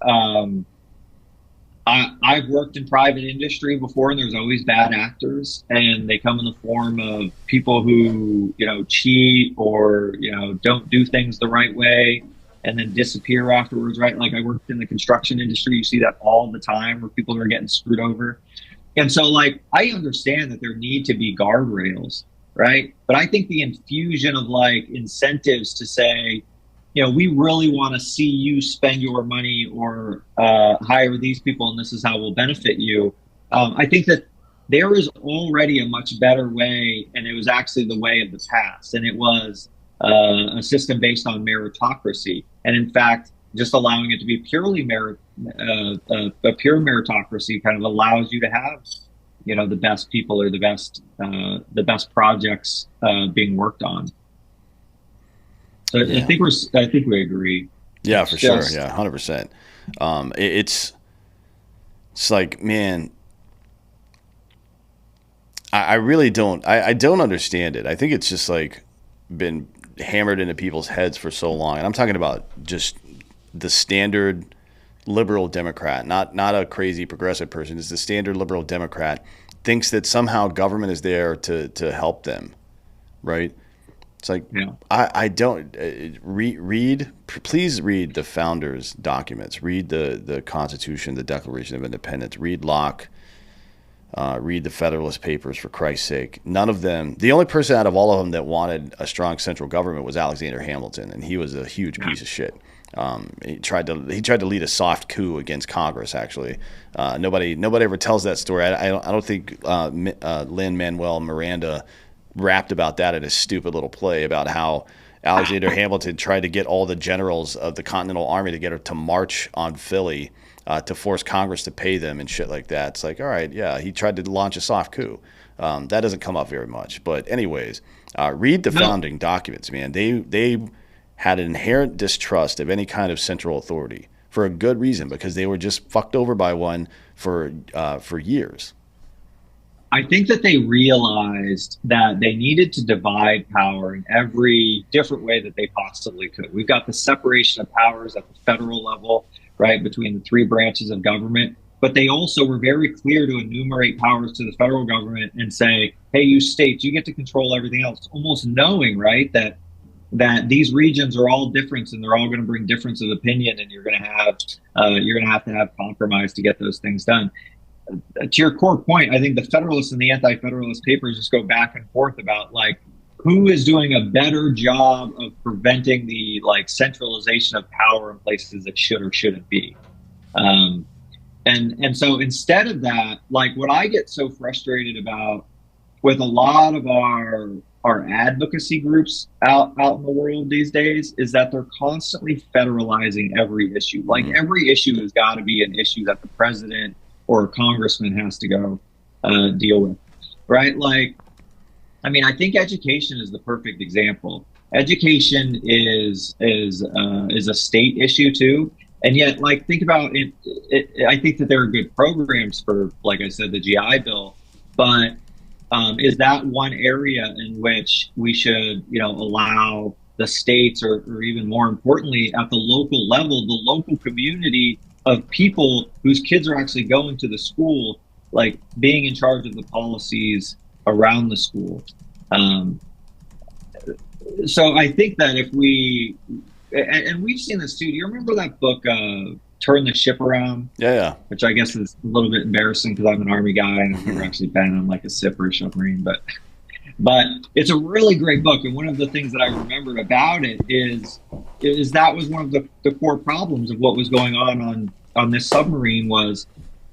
I've worked in private industry before, and there's always bad actors, and they come in the form of people who, you know, cheat or, you know, don't do things the right way and then disappear afterwards, right? Like I worked in the construction industry. You see that all the time where people are getting screwed over. And so like, I understand that there need to be guardrails, right? But I think the infusion of like incentives to say, you know, we really want to see you spend your money or hire these people, and this is how we'll benefit you. I think that there is already a much better way, and it was actually the way of the past, and it was a system based on meritocracy. And in fact, just allowing it to be purely a pure meritocracy kind of allows you to have, you know, the best people or the best projects being worked on. So I think we agree. Yeah, for sure. Yeah, 100%. It's like, man, I really don't. I don't understand it. I think it's just like been hammered into people's heads for so long. And I'm talking about just the standard liberal Democrat, not a crazy progressive person. It's the standard liberal Democrat thinks that somehow government is there to help them, right? It's like, I don't please read the founders' documents, read the Constitution, the Declaration of Independence, read Locke, read the Federalist Papers, for Christ's sake. None of them, the only person out of all of them that wanted a strong central government was Alexander Hamilton, and he was a huge piece of shit. He tried to lead a soft coup against Congress. Actually, nobody ever tells that story. I don't think Lin-Manuel Miranda rapped about that in a stupid little play about how Alexander Hamilton tried to get all the generals of the Continental Army together to march on Philly to force Congress to pay them and shit like that. It's like, all right, yeah, he tried to launch a soft coup. That doesn't come up very much. But anyways, read the founding documents, man. They had an inherent distrust of any kind of central authority for a good reason, because they were just fucked over by one for years. I think that they realized that they needed to divide power in every different way that they possibly could. We've got the separation of powers at the federal level, right, between the three branches of government. But they also were very clear to enumerate powers to the federal government and say, hey, you states, you get to control everything else, almost knowing, right, that these regions are all different and they're all going to bring difference of opinion, and you're going to have compromise to get those things done. To your core point, I think the Federalists and the Anti-Federalist Papers just go back and forth about like who is doing a better job of preventing the like centralization of power in places that should or shouldn't be. And so instead of that, like what I get so frustrated about with a lot of our advocacy groups out in the world these days is that they're constantly federalizing every issue. Like every issue has got to be an issue that the president or a congressman has to go deal with, right? Like, I mean, I think education is the perfect example. education is a state issue too. And yet, like, think about it, I think that there are good programs for, like I said, the GI Bill, but is that one area in which we should, allow the states, or even more importantly, at the local level, the local community of people whose kids are actually going to the school, like being in charge of the policies around the school. So I think that if and we've seen this too. Do you remember that book, Turn the Ship Around? Yeah. Which I guess is a little bit embarrassing because I'm an Army guy and I've never actually been on like a ship or a submarine, but it's a really great book. And one of the things that I remembered about it is that was one of the core problems of what was going on this submarine, was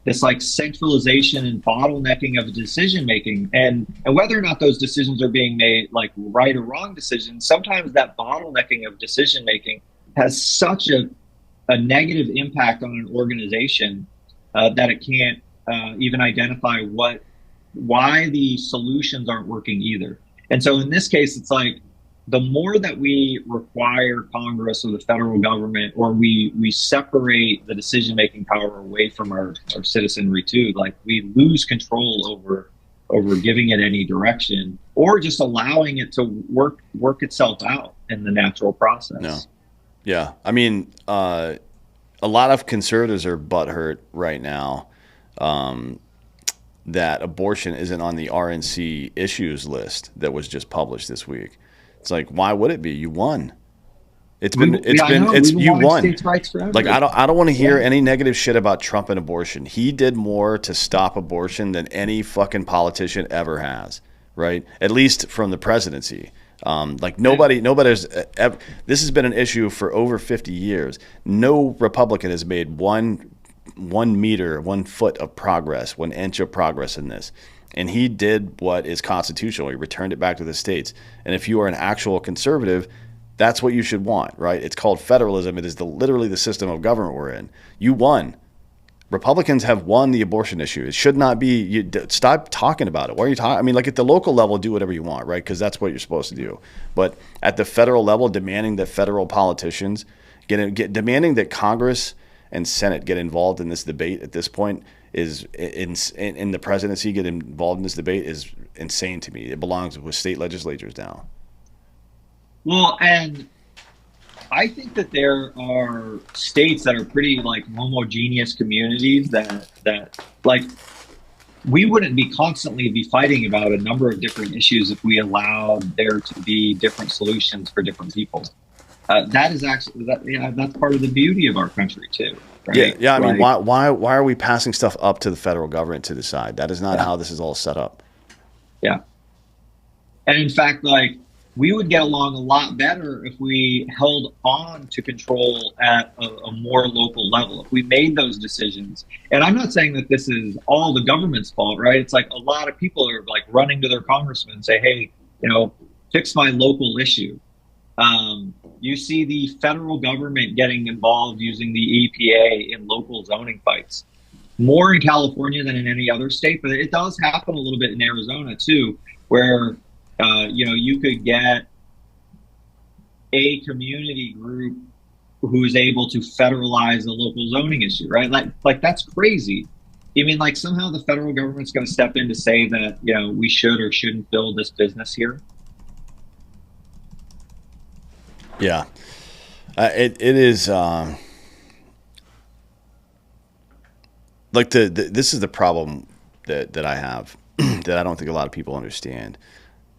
this like centralization and bottlenecking of decision making, and whether or not those decisions are being made like right or wrong decisions. Sometimes that bottlenecking of decision making has such a negative impact on an organization that it can't even identify why the solutions aren't working either. And so in this case, it's like the more that we require Congress or the federal government, or we separate the decision-making power away from our citizenry too, like we lose control over giving it any direction or just allowing it to work itself out in the natural process. No. Yeah. I mean, a lot of conservatives are butthurt right now that abortion isn't on the RNC issues list that was just published this week. It's like, why would it be? You won. You won. States' rights forever. Like, I don't want to hear any negative shit about Trump and abortion. He did more to stop abortion than any fucking politician ever has, right? At least from the presidency. Nobody's ever, this has been an issue for over 50 years. No Republican has made one meter, 1 foot of progress, 1 inch of progress in this. And he did what is constitutional. He returned it back to the states. And if you are an actual conservative, that's what you should want, right? It's called federalism. It is literally the system of government we're in. You won. Republicans have won the abortion issue. It should not be. Stop talking about it. Why are you talking? I mean, like at the local level, do whatever you want, right? Because that's what you're supposed to do. But at the federal level, demanding that federal politicians demanding that Congress and Senate get involved in this debate at this point is in the presidency get involved in this debate is insane to me. It belongs with state legislatures now. Well, and I think that there are states that are pretty like homogeneous communities that like we wouldn't be constantly fighting about a number of different issues if we allowed there to be different solutions for different people. That is actually that's part of the beauty of our country too. Right? Yeah. I mean, why are we passing stuff up to the federal government to decide? That is not how this is all set up. Yeah. And in fact, like we would get along a lot better if we held on to control at a more local level. If we made those decisions, and I'm not saying that this is all the government's fault, right? It's like a lot of people are like running to their congressman and say, hey, fix my local issue. You see the federal government getting involved using the EPA in local zoning fights, more in California than in any other state, but it does happen a little bit in Arizona too, where you could get a community group who's able to federalize a local zoning issue, right? Like that's crazy. I mean, like somehow the federal government's going to step in to say that we should or shouldn't build this business here. Yeah, it is like this is the problem that I have that I don't think a lot of people understand.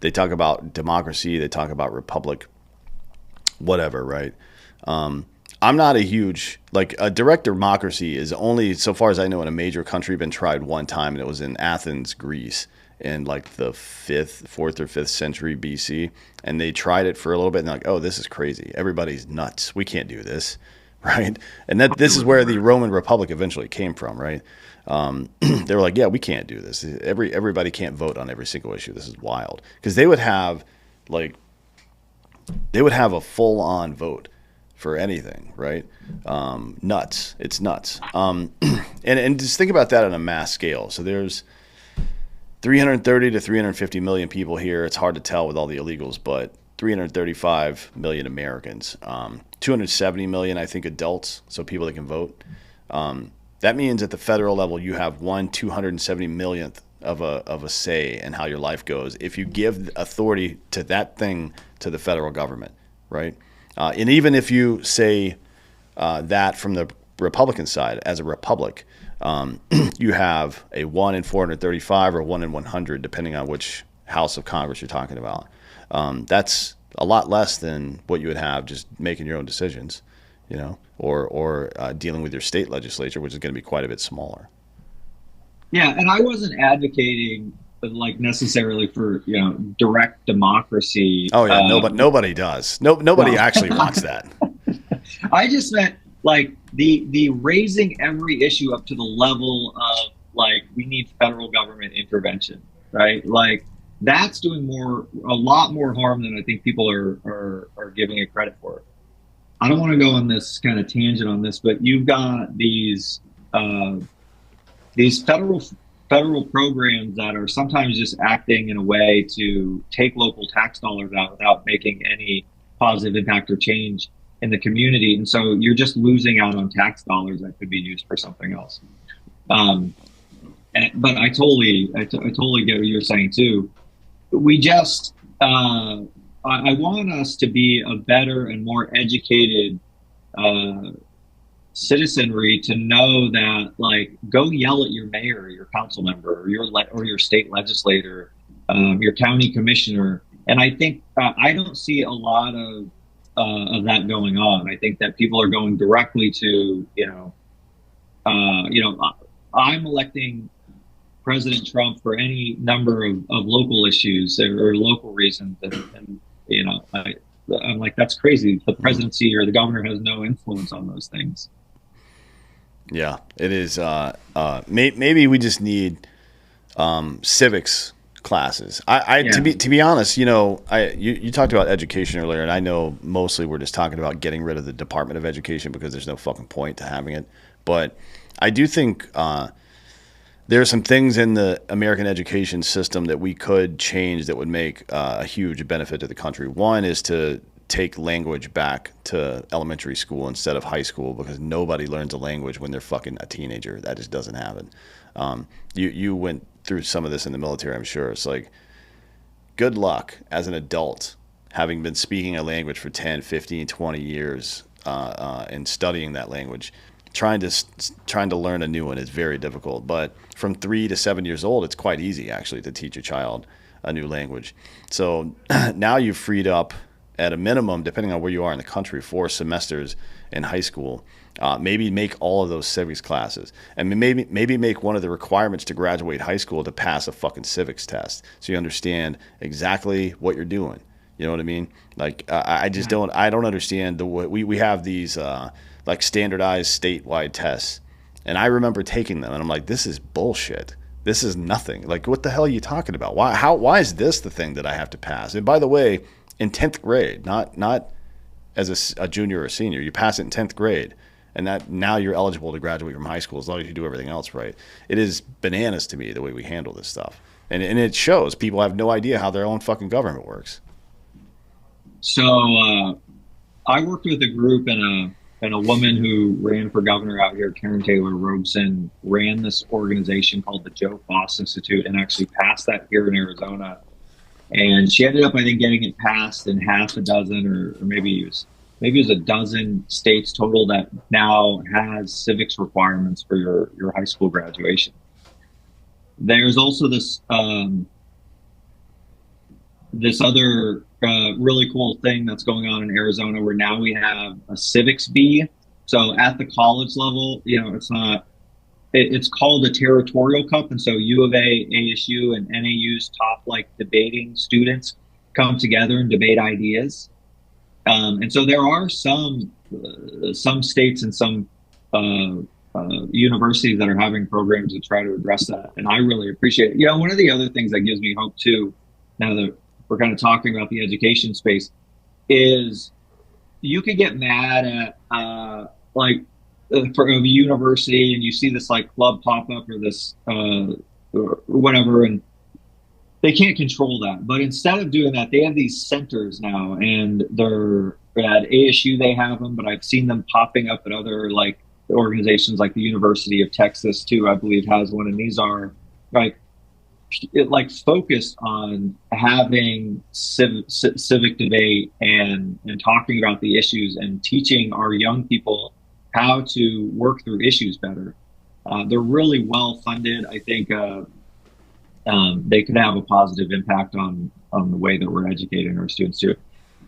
They talk about democracy, they talk about republic, whatever, right? I'm not a huge a direct democracy is only, so far as I know, in a major country been tried one time, and it was in Athens, Greece, in like the 4th or 5th century BC, and they tried it for a little bit and they're like, oh, this is crazy, everybody's nuts, we can't do this, right? And this is where the Roman Republic eventually came from, right? They were like, yeah, we can't do this, everybody can't vote on every single issue, this is wild, because they would have a full-on vote for anything, right? Nuts, it's nuts. And just think about that on a mass scale. So there's 330 to 350 million people here. It's hard to tell with all the illegals, but 335 million Americans, 270 million, I think, adults, so people that can vote. That means at the federal level, you have 270 millionth of a say in how your life goes if you give authority to that thing to the federal government, right? And even if you say that from the Republican side as a republic, you have a 1 in 435 or 1 in 100, depending on which House of Congress you're talking about. That's a lot less than what you would have just making your own decisions, you know, or dealing with your state legislature, which is going to be quite a bit smaller. Yeah, and I wasn't advocating like necessarily for, you know, direct democracy. Oh yeah, nobody does. Nobody Well, actually wants that. I just meant like the raising every issue up to the level of like we need federal government intervention, right? Like that's doing a lot more harm than I think people are giving it credit for. I don't want to go on this kind of tangent on this, but you've got these federal programs that are sometimes just acting in a way to take local tax dollars out without making any positive impact or change in the community. And so you're just losing out on tax dollars that could be used for something else. But I totally get what you're saying too. We just, I want us to be a better and more educated citizenry to know that, like, go yell at your mayor, or your council member, or your state legislator, your county commissioner. And I think I don't see a lot of that going on. I think that people are going directly to, I'm electing President Trump for any number of local issues or local reasons, and I'm like, that's crazy. The presidency or the governor has no influence on those things. Yeah, it is. Maybe we just need civics classes. To be honest, you talked about education earlier, and I know mostly we're just talking about getting rid of the Department of Education because there's no fucking point to having it. But I do think there are some things in the American education system that we could change that would make a huge benefit to the country. One is to take language back to elementary school instead of high school, because nobody learns a language when they're fucking a teenager. That just doesn't happen. You went through some of this in the military, I'm sure. It's like, good luck as an adult having been speaking a language for 10, 15, 20 years and studying that language. Trying to learn a new one is very difficult. But from 3 to 7 years old, it's quite easy actually to teach a child a new language. So now you've freed up, at a minimum, depending on where you are in the country, 4 semesters in high school. Maybe make all of those civics classes, and maybe make one of the requirements to graduate high school to pass a fucking civics test, so you understand exactly what you're doing. You know what I mean? Like I don't understand we have these like standardized statewide tests, and I remember taking them, and I'm like, this is bullshit. This is nothing. Like, what the hell are you talking about? Why is this the thing that I have to pass? And by the way, in 10th grade, not as a junior or a senior, you pass it in 10th grade, and that now you're eligible to graduate from high school as long as you do everything else right. It is bananas to me the way we handle this stuff, and it shows. People have no idea how their own fucking government works. So I worked with a group, and a woman who ran for governor out here, Karen Taylor Robeson, ran this organization called the Joe Foss Institute, and actually passed that here in Arizona. And she ended up, I think, getting it passed in half a dozen, or maybe it was a dozen states total that now has civics requirements for your high school graduation. There's also this other really cool thing that's going on in Arizona, where now we have a civics bee. So at the college level, it's called a territorial cup. And so U of A, ASU, and NAU's top debating students come together and debate ideas. And so there are some states and some universities that are having programs to try to address that. And I really appreciate it. One of the other things that gives me hope too, now that we're kind of talking about the education space, is you could get mad at for a university, and you see this club pop up, or this or whatever, and they can't control that. But instead of doing that, they have these centers now, and they're at ASU. They have them, but I've seen them popping up at other like organizations, like the University of Texas too. I believe has one, and these are like focused on having civic debate and talking about the issues and teaching our young people how to work through issues better. They're really well funded. I think they could have a positive impact on the way that we're educating our students too.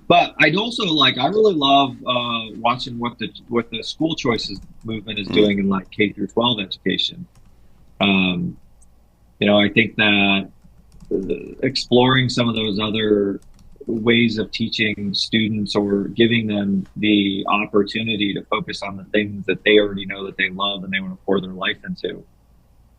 But I'd also I really love watching what the school choices movement is doing in like K through 12 education. I think that exploring some of those other ways of teaching students or giving them the opportunity to focus on the things that they already know that they love and they want to pour their life into,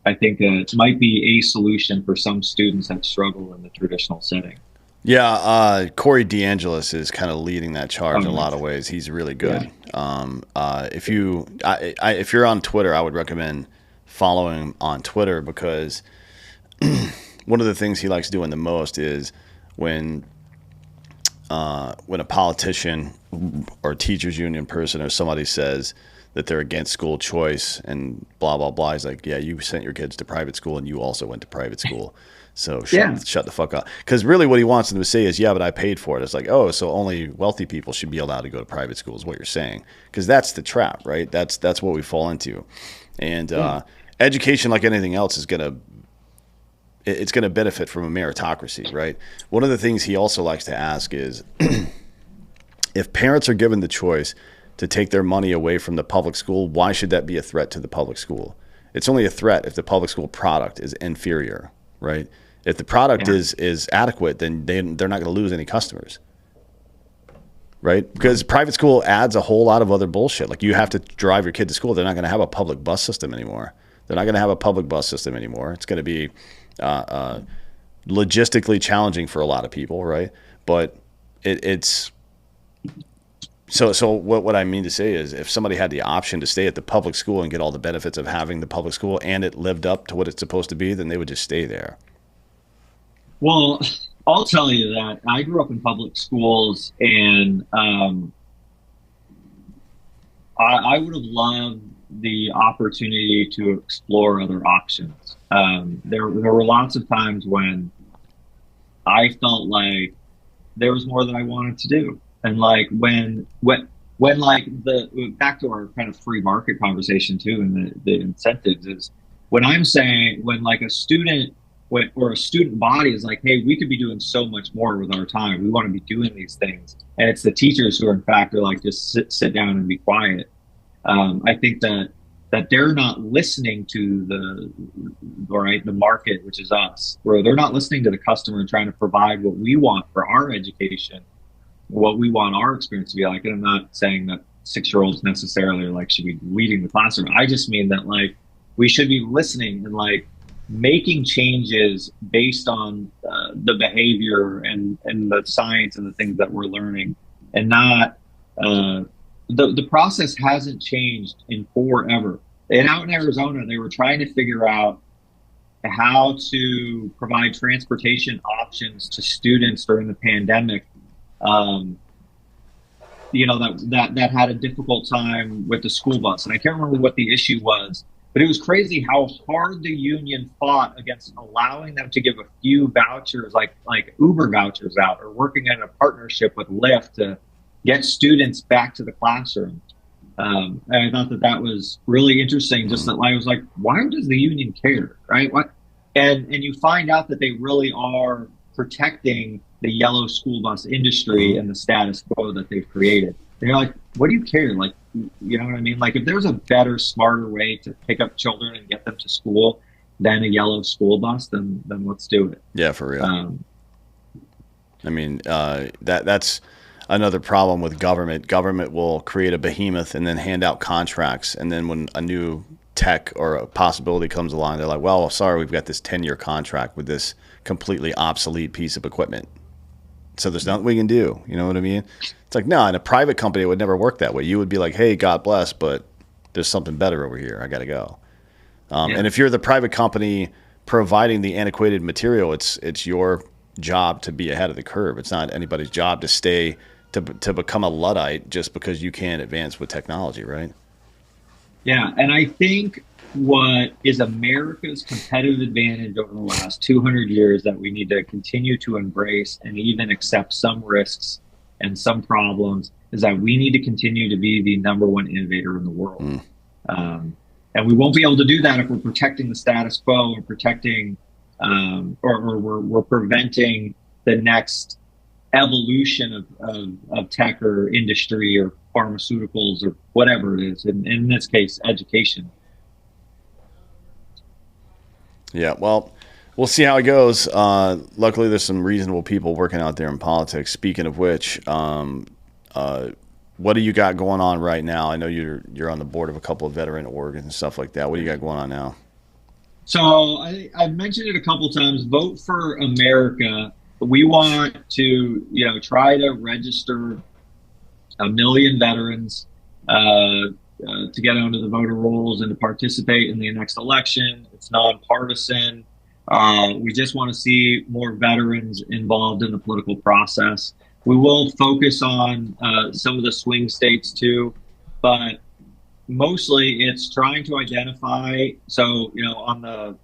I think it might be a solution for some students that struggle in the traditional setting. Yeah, Corey DeAngelis is kind of leading that charge in a lot of ways. He's really good. Yeah. If you're on Twitter, I would recommend following him on Twitter, because one of the things he likes doing the most is when a politician or teachers union person or somebody says that they're against school choice and blah blah blah, he's like, yeah, you sent your kids to private school and you also went to private school, so shut the fuck up. Because really what he wants them to say is, yeah, but I paid for it. It's like, oh, so only wealthy people should be allowed to go to private school is what you're saying, because that's the trap, right? That's what we fall into. And education, like anything else, is gonna benefit from a meritocracy, right? One of the things he also likes to ask is, if parents are given the choice to take their money away from the public school, why should that be a threat to the public school? It's only a threat if the public school product is inferior, right? If the product is adequate, then they're not going to lose any customers, right? Because private school adds a whole lot of other bullshit. Like, you have to drive your kid to school. They're not going to have a public bus system anymore. They're not going to have a public bus system anymore. It's going to be logistically challenging for a lot of people, right? But it's so what I mean to say is, if somebody had the option to stay at the public school and get all the benefits of having the public school and it lived up to what it's supposed to be, then they would just stay there. Well, I'll tell you that I grew up in public schools, and I would have loved the opportunity to explore other options. There were lots of times when I felt like there was more that I wanted to do. And like when like the back to our kind of free market conversation too, and the incentives is when I'm saying, when like a student or a student body is like, hey, we could be doing so much more with our time. We want to be doing these things. And it's the teachers who are in fact are like, just sit down and be quiet. I think that they're not listening to the market, which is us, where they're not listening to the customer and trying to provide what we want for our education, what we want our experience to be like. And I'm not saying that 6-year-olds necessarily like should be leading the classroom. I just mean that like we should be listening and like making changes based on the behavior and the science and the things that we're learning, and not the process hasn't changed in forever. And out in Arizona, they were trying to figure out how to provide transportation options to students during the pandemic. That had a difficult time with the school bus. And I can't remember what the issue was, but it was crazy how hard the union fought against allowing them to give a few vouchers, like Uber vouchers out, or working in a partnership with Lyft to get students back to the classroom. And I thought that was really interesting. Just that I was like, why does the union care, right? What? And you find out that they really are protecting the yellow school bus industry and the status quo that they've created. And you're like, what do you care? Like, you know what I mean? Like, if there's a better, smarter way to pick up children and get them to school than a yellow school bus, then let's do it. Yeah, for real. I mean, that's another problem with government. Government will create a behemoth and then hand out contracts. And then when a new tech or a possibility comes along, they're like, well, sorry, we've got this 10-year contract with this completely obsolete piece of equipment. So there's nothing we can do. You know what I mean? It's like, no, in a private company, it would never work that way. You would be like, hey, God bless, but there's something better over here. I got to go. And if you're the private company providing the antiquated material. It's your job to be ahead of the curve. It's not anybody's job to stay to become a Luddite just because you can't advance with technology, right? Yeah, and I think what is America's competitive advantage over the last 200 years that we need to continue to embrace and even accept some risks and some problems is that we need to continue to be the number one innovator in the world. And we won't be able to do that if we're protecting the status quo and protecting or we're preventing the next evolution of tech or industry or pharmaceuticals or whatever it is. And in this case, education. Yeah, well, we'll see how it goes. Luckily, there's some reasonable people working out there in politics. Speaking of which, what do you got going on right now? I know you're on the board of a couple of veteran orgs and stuff like that. What do you got going on now? So I've mentioned it a couple times. Vote for America. We want to, try to register 1 million veterans to get onto the voter rolls and to participate in the next election. It's nonpartisan. We just want to see more veterans involved in the political process. We will focus on some of the swing states too, but mostly it's trying to identify. So, on the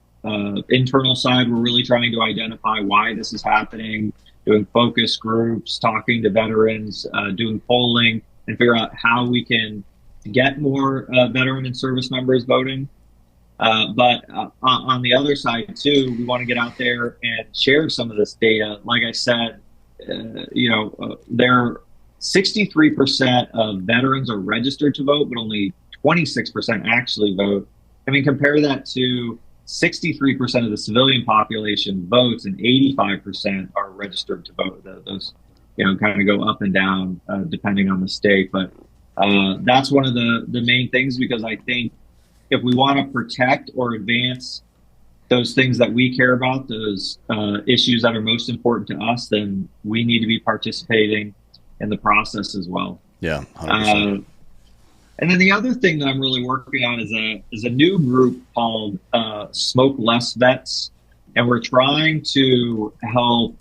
internal side, we're really trying to identify why this is happening, doing focus groups, talking to veterans, doing polling, and figure out how we can get more veteran and service members voting. But on the other side too, we want to get out there and share some of this data. Like I said, there 63% of veterans are registered to vote, but only 26% actually vote. I mean, compare that to 63% of the civilian population votes and 85% are registered to vote. Those, kind of go up and down depending on the state. But that's one of the main things, because I think if we want to protect or advance those things that we care about, those issues that are most important to us, then we need to be participating in the process as well. Yeah, 100%. And then the other thing that I'm really working on is a new group called Smoke Less Vets, and we're trying to help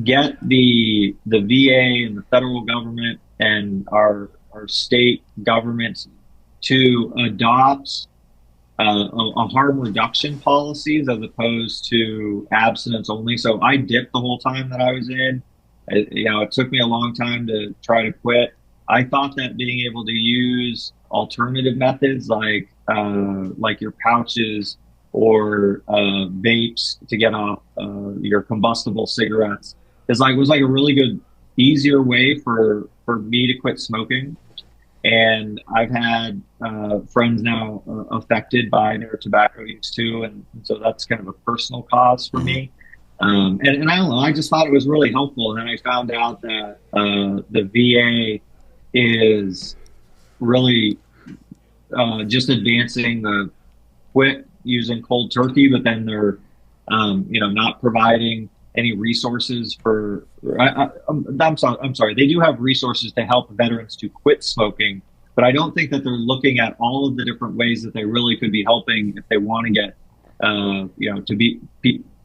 get the VA and the federal government and our state governments to adopt a harm reduction policies as opposed to abstinence only. So I dipped the whole time that I was in. It took me a long time to try to quit. I thought that being able to use alternative methods like your pouches or vapes to get off your combustible cigarettes was like a really good, easier way for me to quit smoking. And I've had friends now affected by their tobacco use too, and so that's kind of a personal cause for me. And I don't know, I just thought it was really helpful. And then I found out that the VA is really just advancing the quit using cold turkey, but then they're not providing any resources for. I'm sorry. They do have resources to help veterans to quit smoking, but I don't think that they're looking at all of the different ways that they really could be helping if they want to get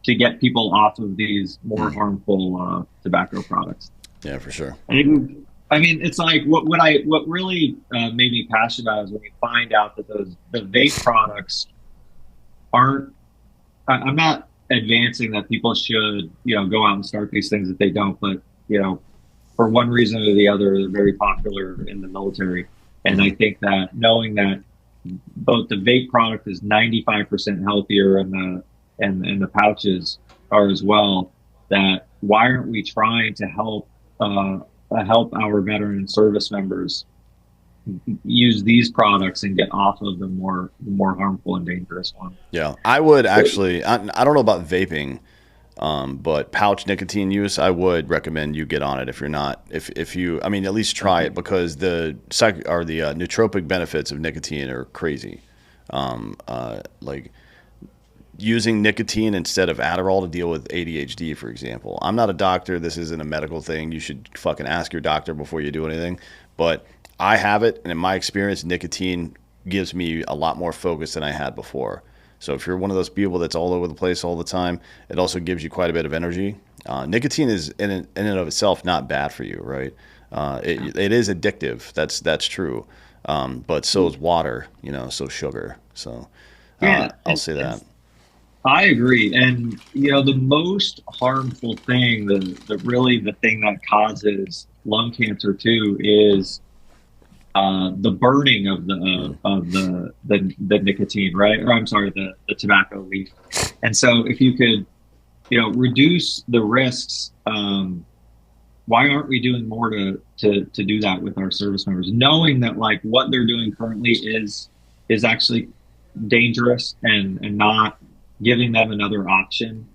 to get people off of these more harmful tobacco products. Yeah, for sure. I mean, it's like what really made me passionate about is when you find out that the vape products aren't. I'm not advancing that people should go out and start these things if they don't, but for one reason or the other, they're very popular in the military. And I think that knowing that both the vape product is 95% healthier and the pouches are as well, that why aren't we trying to help our veteran and service members use these products and get off of the more harmful and dangerous ones? Yeah, I would actually. I don't know about vaping, but pouch nicotine use, I would recommend you get on it if you're not. If you, I mean, at least try it, because the nootropic benefits of nicotine are crazy. Like using nicotine instead of Adderall to deal with ADHD, for example. I'm not a doctor. This isn't a medical thing. You should fucking ask your doctor before you do anything. But I have it, and in my experience, nicotine gives me a lot more focus than I had before. So if you're one of those people that's all over the place all the time, it also gives you quite a bit of energy. Nicotine is in and of itself not bad for you, right? It is addictive. That's true. But so is water, so sugar. So Yeah, I'll say that. I agree. And the most harmful thing, the thing that causes lung cancer too, is the burning of the nicotine, right? Or I'm sorry, the tobacco leaf. And so if you could, reduce the risks, why aren't we doing more to do that with our service members, knowing that like what they're doing currently is actually dangerous, and not giving them another option?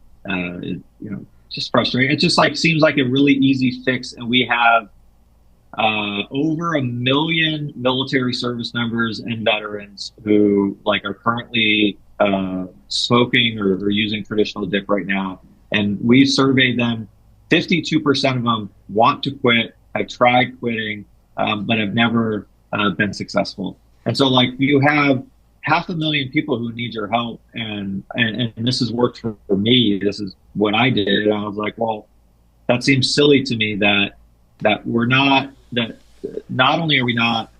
Just frustrating. It just like seems like a really easy fix, and we have over 1 million military service members and veterans who like are currently smoking or using traditional dip right now. And we surveyed them. 52% of them want to quit, have tried quitting, but have never been successful. And so like you have 500,000 people who need your help. And this has worked for me. This is what I did. And I was like, well, that seems silly to me that we're not, that not only are we not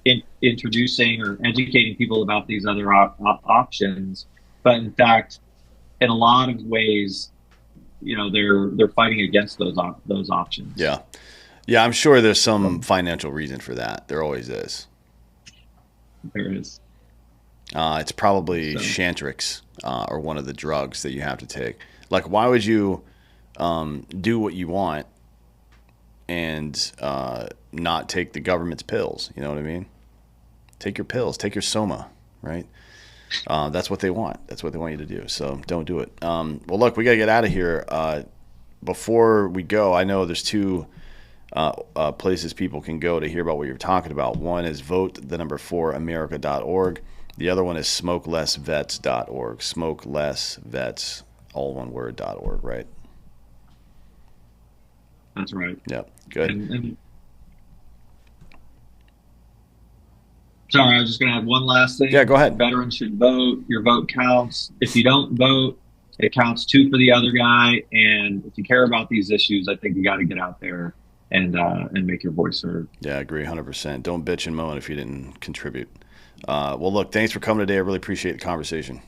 introducing or educating people about these other options, but in fact, in a lot of ways, they're fighting against those options. Yeah, I'm sure there's some financial reason for that. There always is. There is. It's probably Chantrix or one of the drugs that you have to take. Like, why would you do what you want and not take the government's pills? You know what I mean? Take your pills. Take your Soma, right? That's what they want. That's what they want you to do. So don't do it. Well, look, we got to get out of here. Before we go, I know there's two places people can go to hear about what you're talking about. One is vote4america.org. The other one is smokelessvets.org. Smokelessvets, all one word.org, right? That's right. Yep. Good. And sorry, I was just going to add one last thing. Yeah, go ahead. Veterans should vote. Your vote counts. If you don't vote, it counts too for the other guy. And if you care about these issues, I think you got to get out there and make your voice heard. Yeah, I agree 100%. Don't bitch and moan if you didn't contribute. Well, look, thanks for coming today. I really appreciate the conversation.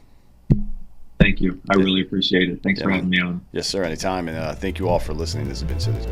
Thank you. I really appreciate it. Thanks for having me on. Yes, sir. Anytime. And thank you all for listening. This has been Citizen.